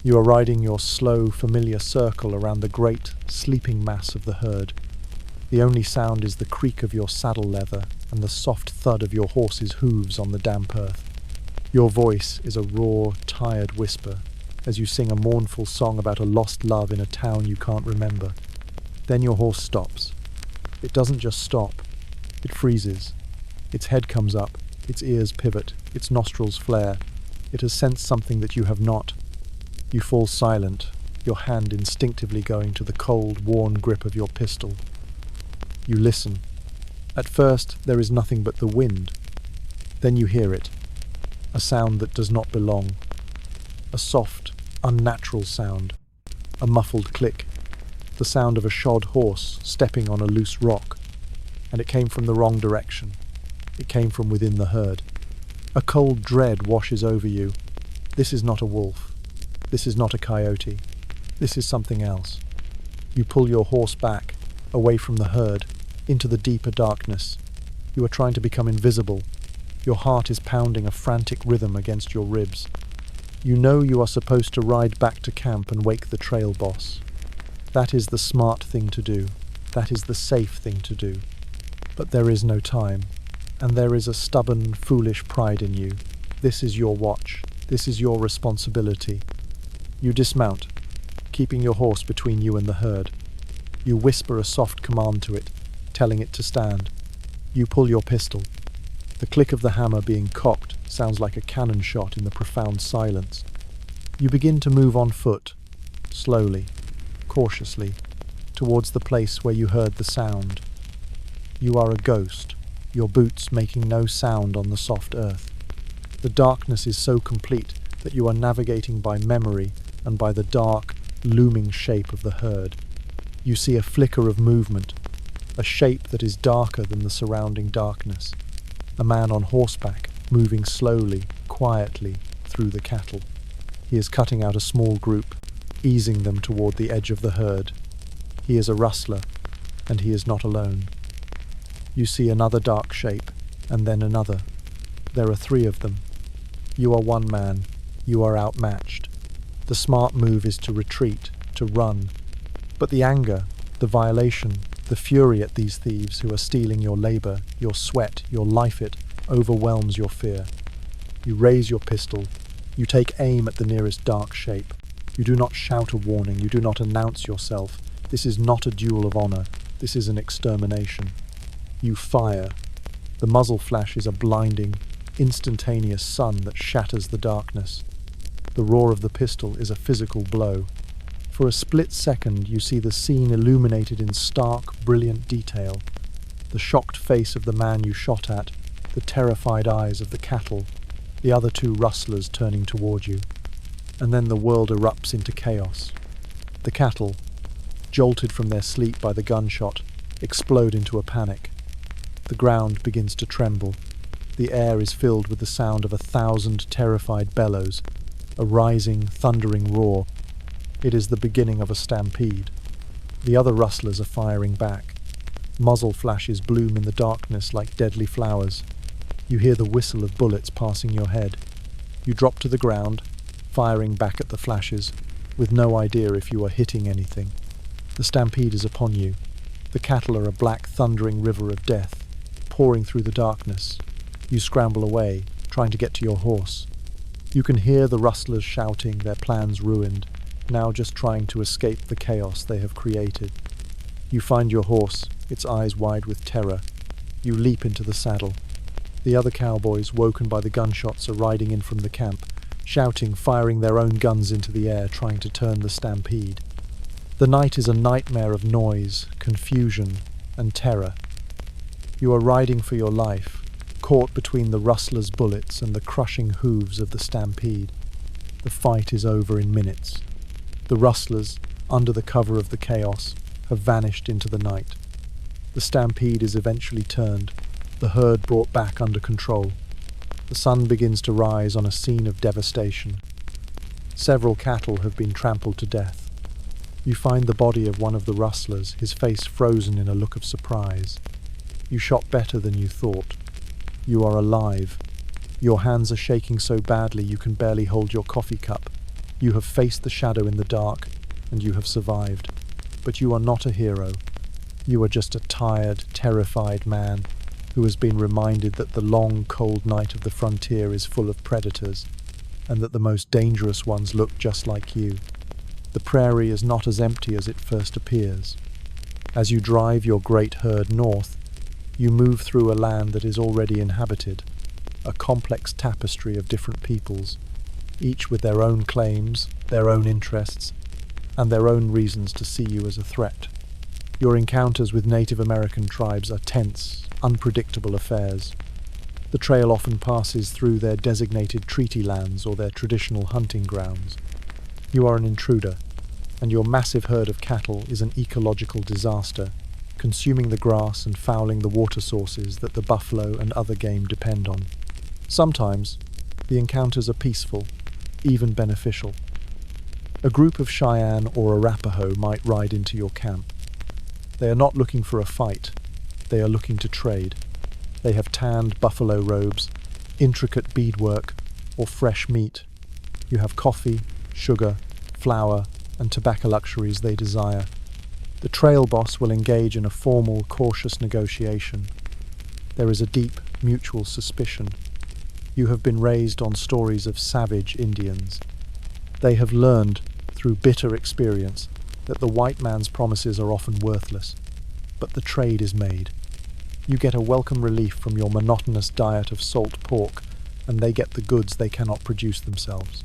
You are riding your slow, familiar circle around the great, sleeping mass of the herd. The only sound is the creak of your saddle leather and the soft thud of your horse's hooves on the damp earth. Your voice is a raw, tired whisper as you sing a mournful song about a lost love in a town you can't remember. Then your horse stops. It doesn't just stop, it freezes. Its head comes up, its ears pivot, its nostrils flare. It has sensed something that you have not. You fall silent, your hand instinctively going to the cold, worn grip of your pistol. You listen. At first, there is nothing but the wind. Then you hear it, a sound that does not belong. A soft, unnatural sound, a muffled click, the sound of a shod horse stepping on a loose rock. And it came from the wrong direction. It came from within the herd. A cold dread washes over you. This is not a wolf. This is not a coyote. This is something else. You pull your horse back, away from the herd, into the deeper darkness. You are trying to become invisible. Your heart is pounding a frantic rhythm against your ribs. You know you are supposed to ride back to camp and wake the trail boss. That is the smart thing to do. That is the safe thing to do. But there is no time, and there is a stubborn, foolish pride in you. This is your watch. This is your responsibility. You dismount, keeping your horse between you and the herd. You whisper a soft command to it, telling it to stand. You pull your pistol. The click of the hammer being cocked sounds like a cannon shot in the profound silence. You begin to move on foot, slowly, cautiously, towards the place where you heard the sound. You are a ghost, your boots making no sound on the soft earth. The darkness is so complete that you are navigating by memory and by the dark, looming shape of the herd. You see a flicker of movement, a shape that is darker than the surrounding darkness. A man on horseback, moving slowly, quietly, through the cattle. He is cutting out a small group, easing them toward the edge of the herd. He is a rustler, and he is not alone. You see another dark shape, and then another. There are 3 of them. You are one man. You are outmatched. The smart move is to retreat, to run. But the anger, the violation, the fury at these thieves who are stealing your labor, your sweat, your life-it, overwhelms your fear. You raise your pistol. You take aim at the nearest dark shape. You do not shout a warning. You do not announce yourself. This is not a duel of honor. This is an extermination. You fire. The muzzle flash is a blinding, instantaneous sun that shatters the darkness. The roar of the pistol is a physical blow. For a split second, you see the scene illuminated in stark, brilliant detail. The shocked face of the man you shot at, the terrified eyes of the cattle, the other 2 rustlers turning toward you. And then the world erupts into chaos. The cattle, jolted from their sleep by the gunshot, explode into a panic. The ground begins to tremble. The air is filled with the sound of 1,000 terrified bellows, a rising, thundering roar. It is the beginning of a stampede. The other rustlers are firing back. Muzzle flashes bloom in the darkness like deadly flowers. You hear the whistle of bullets passing your head. You drop to the ground, firing back at the flashes, with no idea if you are hitting anything. The stampede is upon you. The cattle are a black, thundering river of death, pouring through the darkness. You scramble away, trying to get to your horse. You can hear the rustlers shouting, their plans ruined, now just trying to escape the chaos they have created. You find your horse, its eyes wide with terror. You leap into the saddle. The other cowboys, woken by the gunshots, are riding in from the camp, shouting, firing their own guns into the air, trying to turn the stampede. The night is a nightmare of noise, confusion, and terror. You are riding for your life, caught between the rustlers' bullets and the crushing hooves of the stampede. The fight is over in minutes. The rustlers, under the cover of the chaos, have vanished into the night. The stampede is eventually turned, the herd brought back under control. The sun begins to rise on a scene of devastation. Several cattle have been trampled to death. You find the body of one of the rustlers, his face frozen in a look of surprise. You shot better than you thought. You are alive. Your hands are shaking so badly you can barely hold your coffee cup. You have faced the shadow in the dark, and you have survived. But you are not a hero. You are just a tired, terrified man who has been reminded that the long, cold night of the frontier is full of predators, and that the most dangerous ones look just like you. The prairie is not as empty as it first appears. As you drive your great herd north, you move through a land that is already inhabited, a complex tapestry of different peoples, each with their own claims, their own interests, and their own reasons to see you as a threat. Your encounters with Native American tribes are tense, unpredictable affairs. The trail often passes through their designated treaty lands or their traditional hunting grounds. You are an intruder, and your massive herd of cattle is an ecological disaster, consuming the grass and fouling the water sources that the buffalo and other game depend on. Sometimes, the encounters are peaceful, even beneficial. A group of Cheyenne or Arapaho might ride into your camp. They are not looking for a fight. They are looking to trade. They have tanned buffalo robes, intricate beadwork, or fresh meat. You have coffee, sugar, flour, and tobacco luxuries they desire. The trail boss will engage in a formal, cautious negotiation. There is a deep, mutual suspicion. You have been raised on stories of savage Indians. They have learned, through bitter experience, that the white man's promises are often worthless, but the trade is made. You get a welcome relief from your monotonous diet of salt pork, and they get the goods they cannot produce themselves.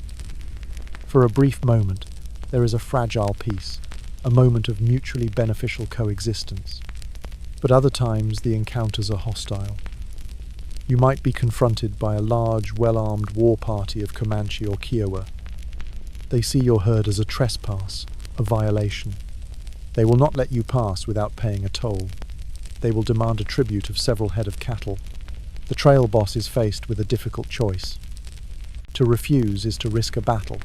For a brief moment, there is a fragile peace, a moment of mutually beneficial coexistence. But other times the encounters are hostile. You might be confronted by a large, well-armed war party of Comanche or Kiowa. They see your herd as a trespass, a violation. They will not let you pass without paying a toll. They will demand a tribute of several head of cattle. The trail boss is faced with a difficult choice. To refuse is to risk a battle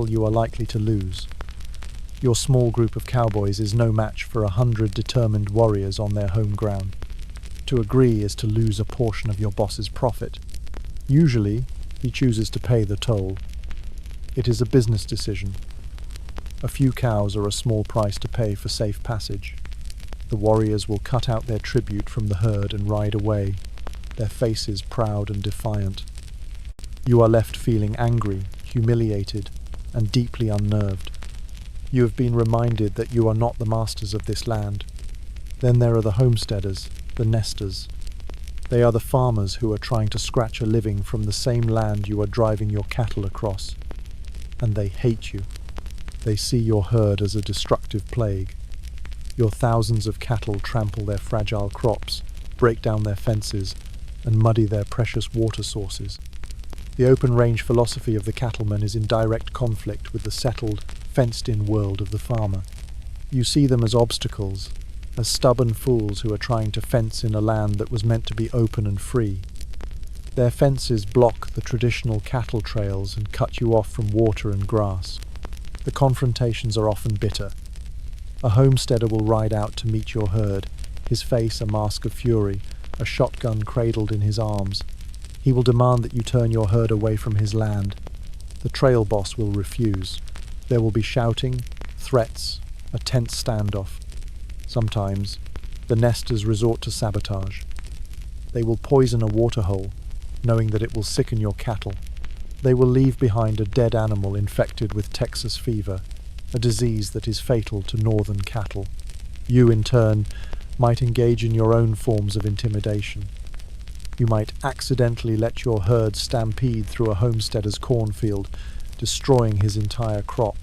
you are likely to lose. Your small group of cowboys is no match for 100 determined warriors on their home ground. To agree is to lose a portion of your boss's profit. Usually, he chooses to pay the toll. It is a business decision. A few cows are a small price to pay for safe passage. The warriors will cut out their tribute from the herd and ride away, their faces proud and defiant. You are left feeling angry, humiliated, and deeply unnerved. You have been reminded that you are not the masters of this land. Then there are the homesteaders, the nesters. They are the farmers who are trying to scratch a living from the same land you are driving your cattle across. And they hate you. They see your herd as a destructive plague. Your thousands of cattle trample their fragile crops, break down their fences, and muddy their precious water sources. The open-range philosophy of the cattleman is in direct conflict with the settled, fenced-in world of the farmer. You see them as obstacles, as stubborn fools who are trying to fence in a land that was meant to be open and free. Their fences block the traditional cattle trails and cut you off from water and grass. The confrontations are often bitter. A homesteader will ride out to meet your herd, his face a mask of fury, a shotgun cradled in his arms. He will demand that you turn your herd away from his land. The trail boss will refuse. There will be shouting, threats, a tense standoff. Sometimes, the nesters resort to sabotage. They will poison a waterhole, knowing that it will sicken your cattle. They will leave behind a dead animal infected with Texas fever, a disease that is fatal to northern cattle. You, in turn, might engage in your own forms of intimidation. You might accidentally let your herd stampede through a homesteader's cornfield, destroying his entire crop.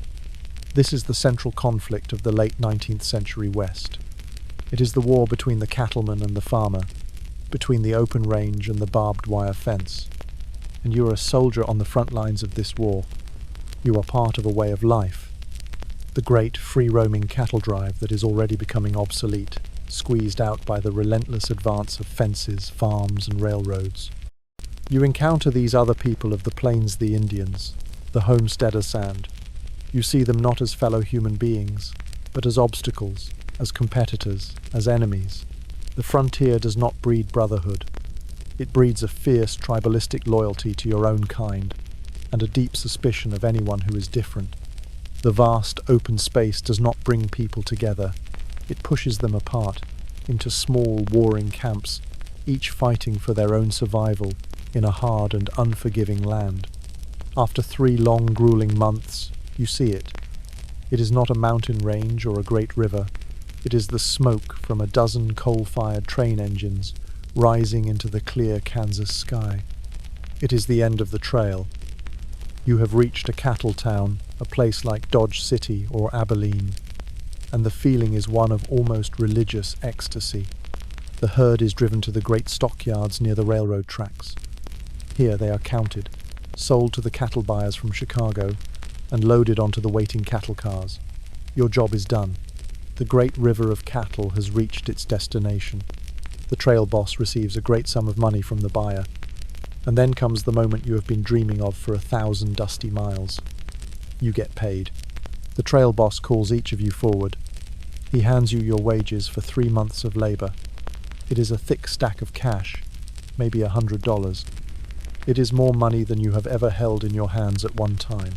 This is the central conflict of the late 19th century West. It is the war between the cattleman and the farmer, between the open range and the barbed wire fence. And you are a soldier on the front lines of this war. You are part of a way of life. The great free-roaming cattle drive that is already becoming obsolete, squeezed out by the relentless advance of fences, farms, and railroads. You encounter these other people of the plains, the Indians, the homesteader sand. You see them not as fellow human beings, but as obstacles, as competitors, as enemies. The frontier does not breed brotherhood. It breeds a fierce tribalistic loyalty to your own kind, and a deep suspicion of anyone who is different. The vast open space does not bring people together. It pushes them apart, into small warring camps, each fighting for their own survival in a hard and unforgiving land. After 3 long, grueling months, you see it. It is not a mountain range or a great river. It is the smoke from a dozen coal-fired train engines rising into the clear Kansas sky. It is the end of the trail. You have reached a cattle town, a place like Dodge City or Abilene, and the feeling is one of almost religious ecstasy. The herd is driven to the great stockyards near the railroad tracks. Here they are counted, sold to the cattle buyers from Chicago, and loaded onto the waiting cattle cars. Your job is done. The great river of cattle has reached its destination. The trail boss receives a great sum of money from the buyer. And then comes the moment you have been dreaming of for 1,000 dusty miles. You get paid. The trail boss calls each of you forward. He hands you your wages for 3 months of labor. It is a thick stack of cash, maybe $100. It is more money than you have ever held in your hands at one time.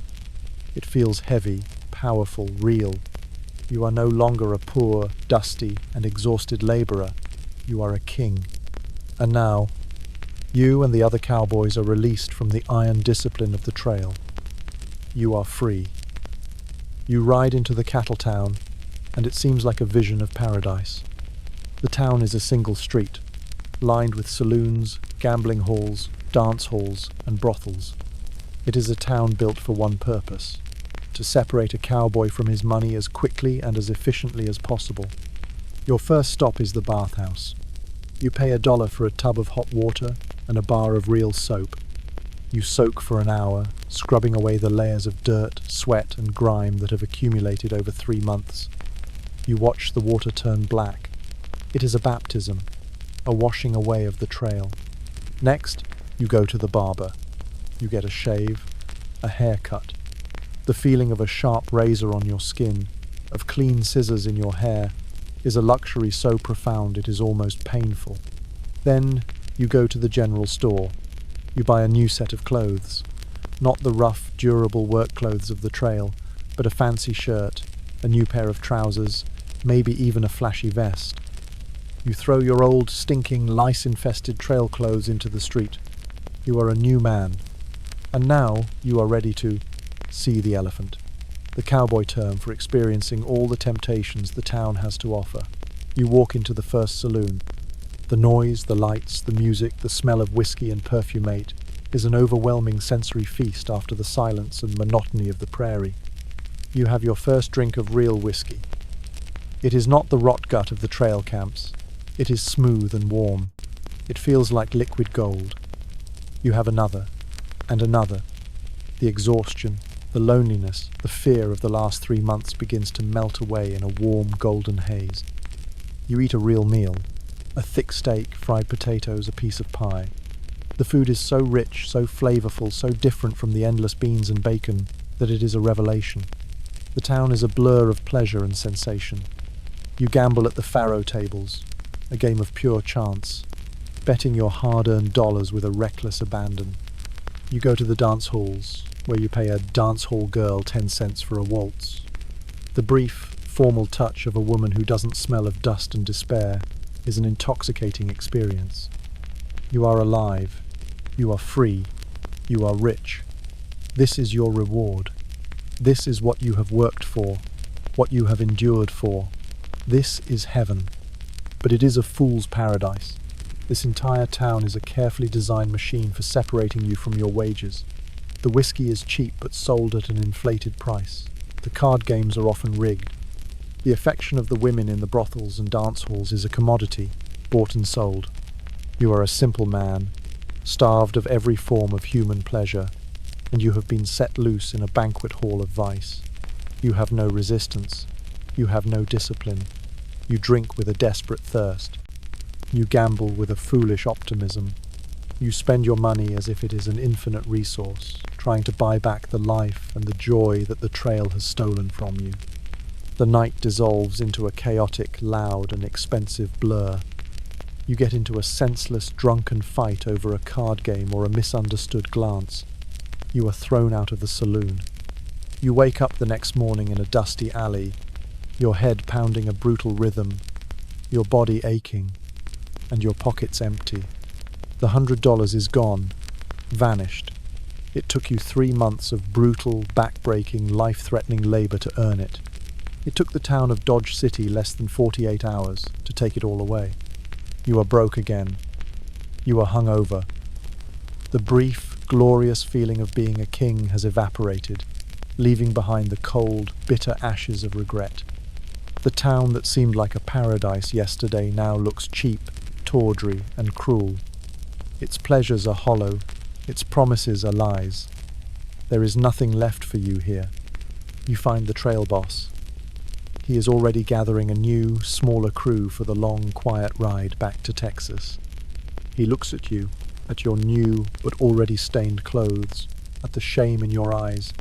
It feels heavy, powerful, real. You are no longer a poor, dusty, and exhausted laborer. You are a king. And now, you and the other cowboys are released from the iron discipline of the trail. You are free. You ride into the cattle town, and it seems like a vision of paradise. The town is a single street, lined with saloons, gambling halls, dance halls, and brothels. It is a town built for one purpose: to separate a cowboy from his money as quickly and as efficiently as possible. Your first stop is the bathhouse. You pay $1 for a tub of hot water and a bar of real soap. You soak for an hour, scrubbing away the layers of dirt, sweat, and grime that have accumulated over 3 months. You watch the water turn black. It is a baptism, a washing away of the trail. Next, you go to the barber. You get a shave, a haircut. The feeling of a sharp razor on your skin, of clean scissors in your hair, is a luxury so profound it is almost painful. Then you go to the general store. You buy a new set of clothes. Not the rough, durable work clothes of the trail, but a fancy shirt, a new pair of trousers, maybe even a flashy vest. You throw your old, stinking, lice-infested trail clothes into the street. You are a new man. And now you are ready to see the elephant, the cowboy term for experiencing all the temptations the town has to offer. You walk into the first saloon. The noise, the lights, the music, the smell of whiskey and perfumate is an overwhelming sensory feast after the silence and monotony of the prairie. You have your first drink of real whiskey. It is not the rot gut of the trail camps. It is smooth and warm. It feels like liquid gold. You have another, and another. The exhaustion, the loneliness, the fear of the last 3 months begins to melt away in a warm, golden haze. You eat a real meal. A thick steak, fried potatoes, a piece of pie. The food is so rich, so flavorful, so different from the endless beans and bacon that it is a revelation. The town is a blur of pleasure and sensation. You gamble at the faro tables, a game of pure chance, betting your hard-earned dollars with a reckless abandon. You go to the dance halls, where you pay a dance hall girl 10 cents for a waltz. The brief, formal touch of a woman who doesn't smell of dust and despair is an intoxicating experience. You are alive. You are free. You are rich. This is your reward. This is what you have worked for, what you have endured for. This is heaven. But it is a fool's paradise. This entire town is a carefully designed machine for separating you from your wages. The whiskey is cheap but sold at an inflated price. The card games are often rigged. The affection of the women in the brothels and dance halls is a commodity, bought and sold. You are a simple man, starved of every form of human pleasure, and you have been set loose in a banquet hall of vice. You have no resistance. You have no discipline. You drink with a desperate thirst. You gamble with a foolish optimism. You spend your money as if it is an infinite resource, trying to buy back the life and the joy that the trail has stolen from you. The night dissolves into a chaotic, loud, and expensive blur. You get into a senseless, drunken fight over a card game or a misunderstood glance. You are thrown out of the saloon. You wake up the next morning in a dusty alley, your head pounding a brutal rhythm, your body aching, and your pockets empty. The $100 is gone, vanished. It took you 3 months of brutal, back-breaking, life-threatening labor to earn it. It took the town of Dodge City less than 48 hours to take it all away. You are broke again. You are hungover. The brief, glorious feeling of being a king has evaporated, leaving behind the cold, bitter ashes of regret. The town that seemed like a paradise yesterday now looks cheap, tawdry, and cruel. Its pleasures are hollow. Its promises are lies. There is nothing left for you here. You find the trail boss. He is already gathering a new, smaller crew for the long, quiet ride back to Texas. He looks at you, at your new but already stained clothes, at the shame in your eyes.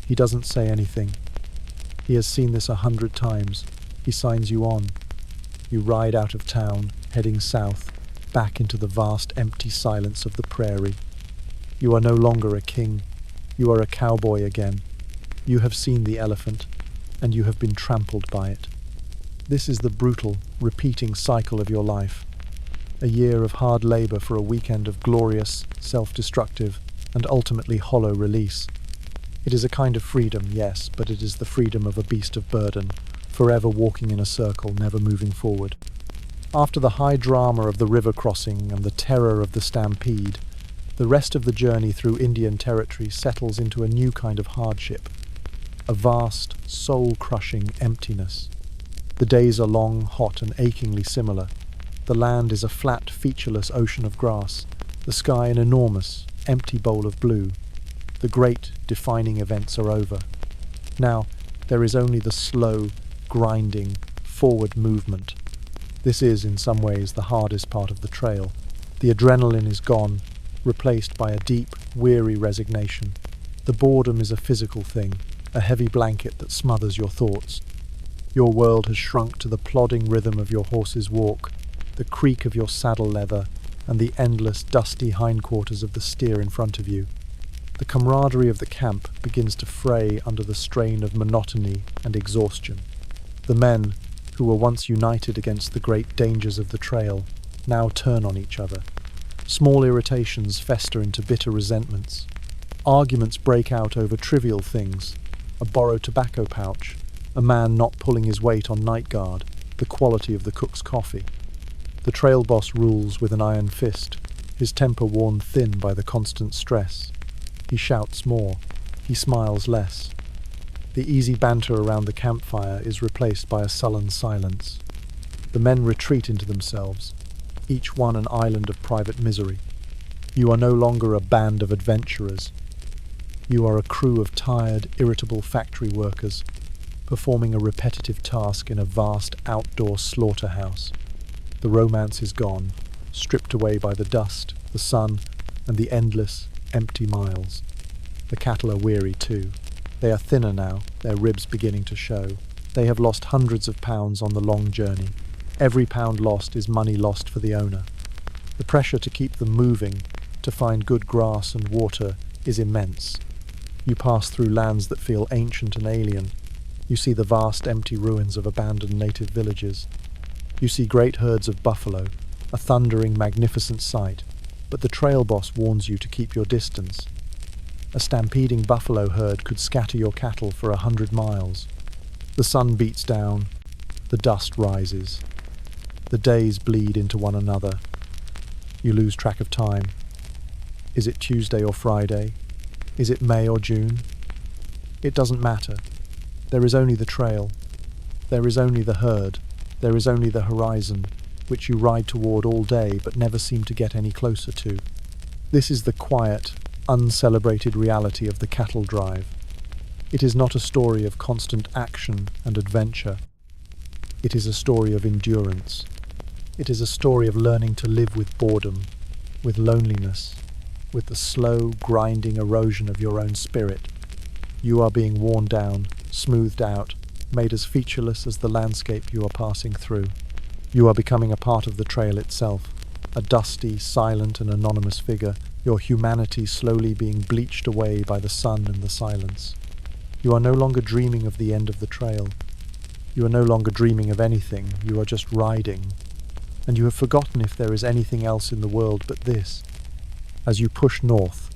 He doesn't say anything. He has seen this 100 times. He signs you on. You ride out of town, heading south, back into the vast, empty silence of the prairie. You are no longer a king. You are a cowboy again. You have seen the elephant, and you have been trampled by it. This is the brutal, repeating cycle of your life. A year of hard labor for a weekend of glorious, self-destructive, and ultimately hollow release. It is a kind of freedom, yes, but it is the freedom of a beast of burden, forever walking in a circle, never moving forward. After the high drama of the river crossing and the terror of the stampede, the rest of the journey through Indian territory settles into a new kind of hardship, a vast, soul-crushing emptiness. The days are long, hot, and achingly similar. The land is a flat, featureless ocean of grass, the sky an enormous, empty bowl of blue. The great, defining events are over. Now, there is only the slow, grinding, forward movement. This is, in some ways, the hardest part of the trail. The adrenaline is gone, replaced by a deep, weary resignation. The boredom is a physical thing, a heavy blanket that smothers your thoughts. Your world has shrunk to the plodding rhythm of your horse's walk, the creak of your saddle leather, and the endless, dusty hindquarters of the steer in front of you. The camaraderie of the camp begins to fray under the strain of monotony and exhaustion. The men, who were once united against the great dangers of the trail, now turn on each other. Small irritations fester into bitter resentments. Arguments break out over trivial things: a borrowed tobacco pouch, a man not pulling his weight on night guard, the quality of the cook's coffee. The trail boss rules with an iron fist, his temper worn thin by the constant stress. He shouts more, he smiles less. The easy banter around the campfire is replaced by a sullen silence. The men retreat into themselves, each one an island of private misery. You are no longer a band of adventurers. You are a crew of tired, irritable factory workers, performing a repetitive task in a vast outdoor slaughterhouse. The romance is gone, stripped away by the dust, the sun, and the endless, empty miles. The cattle are weary too. They are thinner now, their ribs beginning to show. They have lost hundreds of pounds on the long journey. Every pound lost is money lost for the owner. The pressure to keep them moving, to find good grass and water, is immense. You pass through lands that feel ancient and alien. You see the vast empty ruins of abandoned native villages. You see great herds of buffalo, a thundering, magnificent sight, but the trail boss warns you to keep your distance. A stampeding buffalo herd could scatter your cattle for 100 miles. The sun beats down, the dust rises. The days bleed into one another. You lose track of time. Is it Tuesday or Friday? Is it May or June? It doesn't matter. There is only the trail. There is only the herd. There is only the horizon, which you ride toward all day but never seem to get any closer to. This is the quiet, uncelebrated reality of the cattle drive. It is not a story of constant action and adventure. It is a story of endurance. It is a story of learning to live with boredom, with loneliness, with the slow, grinding erosion of your own spirit. You are being worn down, smoothed out, made as featureless as the landscape you are passing through. You are becoming a part of the trail itself, a dusty, silent and anonymous figure, your humanity slowly being bleached away by the sun and the silence. You are no longer dreaming of the end of the trail. You are no longer dreaming of anything, you are just riding. And you have forgotten if there is anything else in the world but this. As you push north,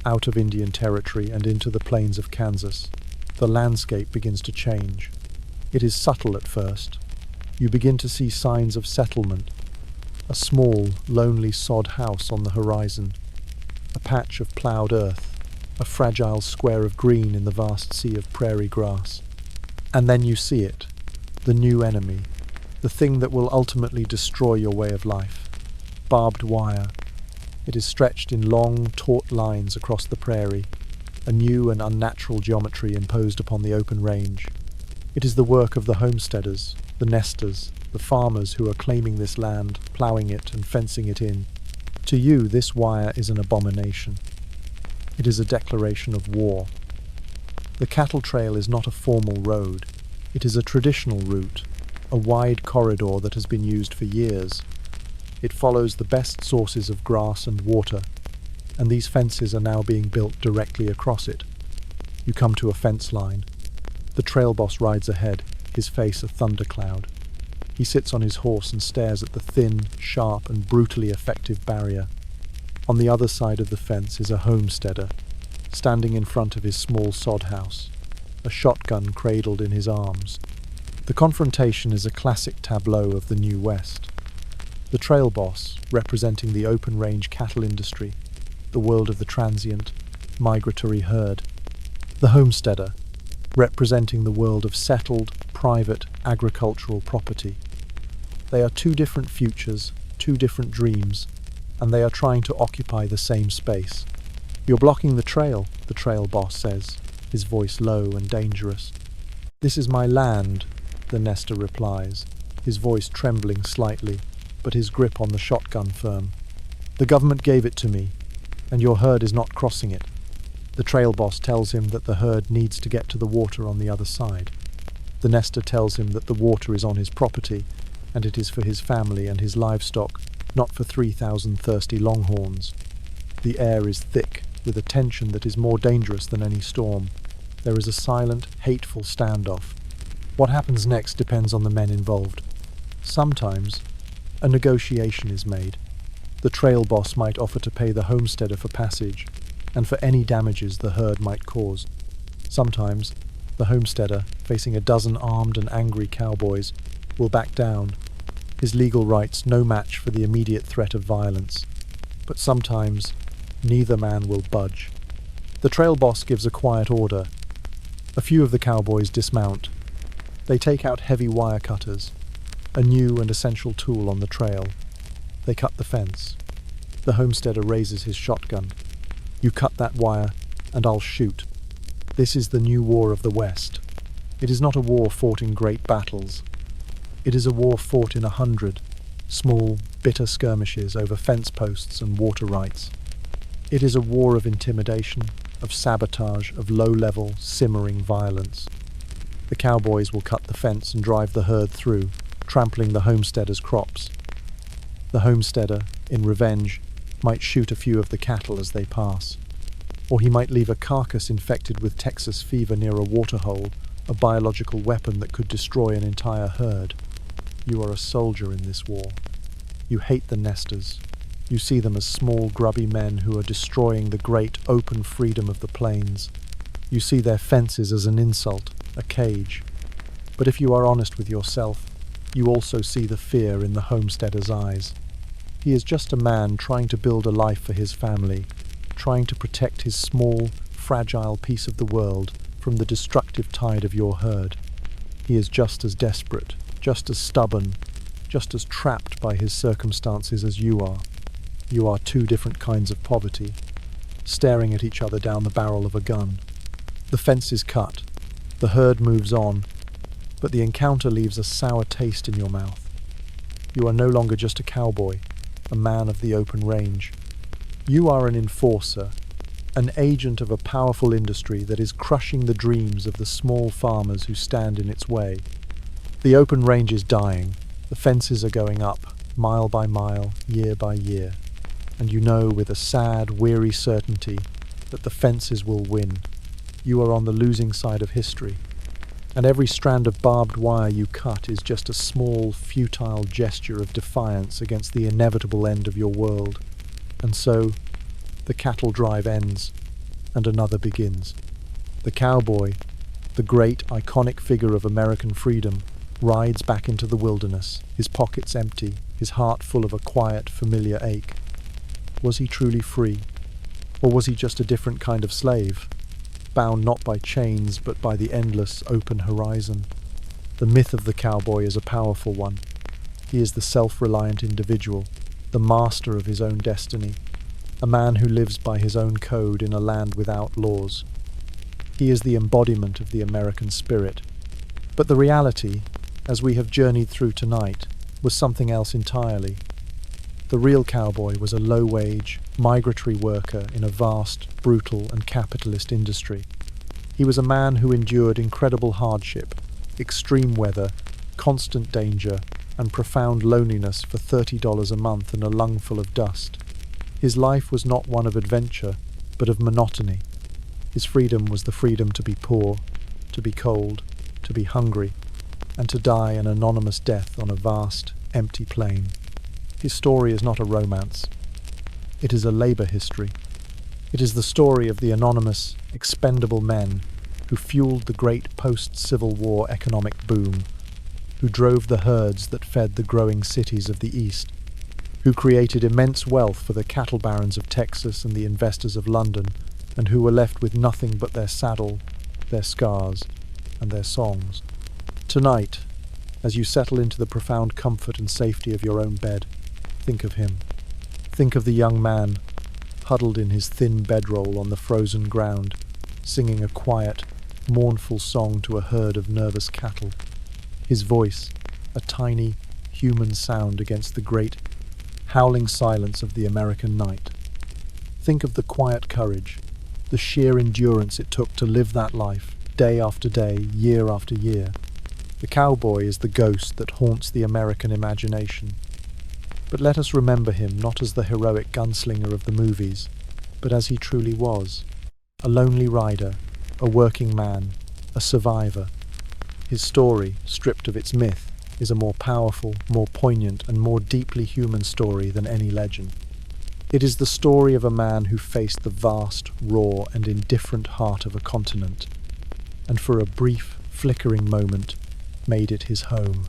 out of Indian territory and into the plains of Kansas, the landscape begins to change. It is subtle at first. You begin to see signs of settlement. A small, lonely sod house on the horizon. A patch of ploughed earth. A fragile square of green in the vast sea of prairie grass. And then you see it. The new enemy. The thing that will ultimately destroy your way of life. Barbed wire. It is stretched in long, taut lines across the prairie. A new and unnatural geometry imposed upon the open range. It is the work of the homesteaders, the nesters, the farmers who are claiming this land, ploughing it and fencing it in. To you, this wire is an abomination. It is a declaration of war. The cattle trail is not a formal road. It is a traditional route, a wide corridor that has been used for years. It follows the best sources of grass and water. and these fences are now being built directly across it. You come to a fence line. The trail boss rides ahead, his face a thundercloud. He sits on his horse and stares at the thin, sharp, and brutally effective barrier. On the other side of the fence is a homesteader, standing in front of his small sod house, a shotgun cradled in his arms. The confrontation is a classic tableau of the New West. The trail boss, representing the open-range cattle industry, the world of the transient, migratory herd. The homesteader, representing the world of settled, private, agricultural property. They are two different futures, two different dreams, and they are trying to occupy the same space. "You're blocking the trail boss says, his voice low and dangerous. "This is my land," the nester replies, his voice trembling slightly, but his grip on the shotgun firm. "The government gave it to me, and your herd is not crossing it." The trail boss tells him that the herd needs to get to the water on the other side. The nester tells him that the water is on his property, and it is for his family and his livestock, not for 3,000 thirsty longhorns. The air is thick, with a tension that is more dangerous than any storm. There is a silent, hateful standoff. What happens next depends on the men involved. Sometimes, a negotiation is made. The trail boss might offer to pay the homesteader for passage, and for any damages the herd might cause. Sometimes, the homesteader, facing a dozen armed and angry cowboys, will back down, his legal rights no match for the immediate threat of violence. But sometimes, neither man will budge. The trail boss gives a quiet order. A few of the cowboys dismount. They take out heavy wire cutters, a new and essential tool on the trail. They cut the fence. The homesteader raises his shotgun. "You cut that wire, and I'll shoot." This is the new war of the West. It is not a war fought in great battles. It is a war fought in 100 small, bitter skirmishes over fence posts and water rights. It is a war of intimidation, of sabotage, of low-level, simmering violence. The cowboys will cut the fence and drive the herd through, trampling the homesteader's crops. The homesteader, in revenge, might shoot a few of the cattle as they pass. Or he might leave a carcass infected with Texas fever near a waterhole, a biological weapon that could destroy an entire herd. You are a soldier in this war. You hate the nesters. You see them as small, grubby men who are destroying the great, open freedom of the plains. You see their fences as an insult, a cage. But if you are honest with yourself, you also see the fear in the homesteader's eyes. He is just a man trying to build a life for his family, trying to protect his small, fragile piece of the world from the destructive tide of your herd. He is just as desperate, just as stubborn, just as trapped by his circumstances as you are. You are two different kinds of poverty, staring at each other down the barrel of a gun. The fence is cut, the herd moves on, but the encounter leaves a sour taste in your mouth. You are no longer just a cowboy, a man of the open range. You are an enforcer, an agent of a powerful industry that is crushing the dreams of the small farmers who stand in its way. The open range is dying, the fences are going up, mile by mile, year by year, and you know with a sad, weary certainty that the fences will win. You are on the losing side of history, and every strand of barbed wire you cut is just a small, futile gesture of defiance against the inevitable end of your world. And so, the cattle drive ends, and another begins. The cowboy, the great, iconic figure of American freedom, rides back into the wilderness, his pockets empty, his heart full of a quiet, familiar ache. Was he truly free? Or was he just a different kind of slave, bound not by chains but by the endless, open horizon? The myth of the cowboy is a powerful one. He is the self-reliant individual, the master of his own destiny, a man who lives by his own code in a land without laws. He is the embodiment of the American spirit. But the reality, as we have journeyed through tonight, was something else entirely. The real cowboy was a low-wage, migratory worker in a vast, brutal and capitalist industry. He was a man who endured incredible hardship, extreme weather, constant danger, and profound loneliness for $30 a month and a lungful of dust. His life was not one of adventure, but of monotony. His freedom was the freedom to be poor, to be cold, to be hungry, and to die an anonymous death on a vast, empty plain. His story is not a romance. It is a labor history. It is the story of the anonymous, expendable men who fueled the great post-Civil War economic boom, who drove the herds that fed the growing cities of the East, who created immense wealth for the cattle barons of Texas and the investors of London, and who were left with nothing but their saddle, their scars, and their songs. Tonight, as you settle into the profound comfort and safety of your own bed, think of him. Think of the young man, huddled in his thin bedroll on the frozen ground, singing a quiet, mournful song to a herd of nervous cattle. His voice, a tiny, human sound against the great, howling silence of the American night. Think of the quiet courage, the sheer endurance it took to live that life, day after day, year after year. The cowboy is the ghost that haunts the American imagination. But let us remember him not as the heroic gunslinger of the movies, but as he truly was, a lonely rider, a working man, a survivor. His story, stripped of its myth, is a more powerful, more poignant, and more deeply human story than any legend. It is the story of a man who faced the vast, raw, and indifferent heart of a continent, and for a brief, flickering moment, made it his home.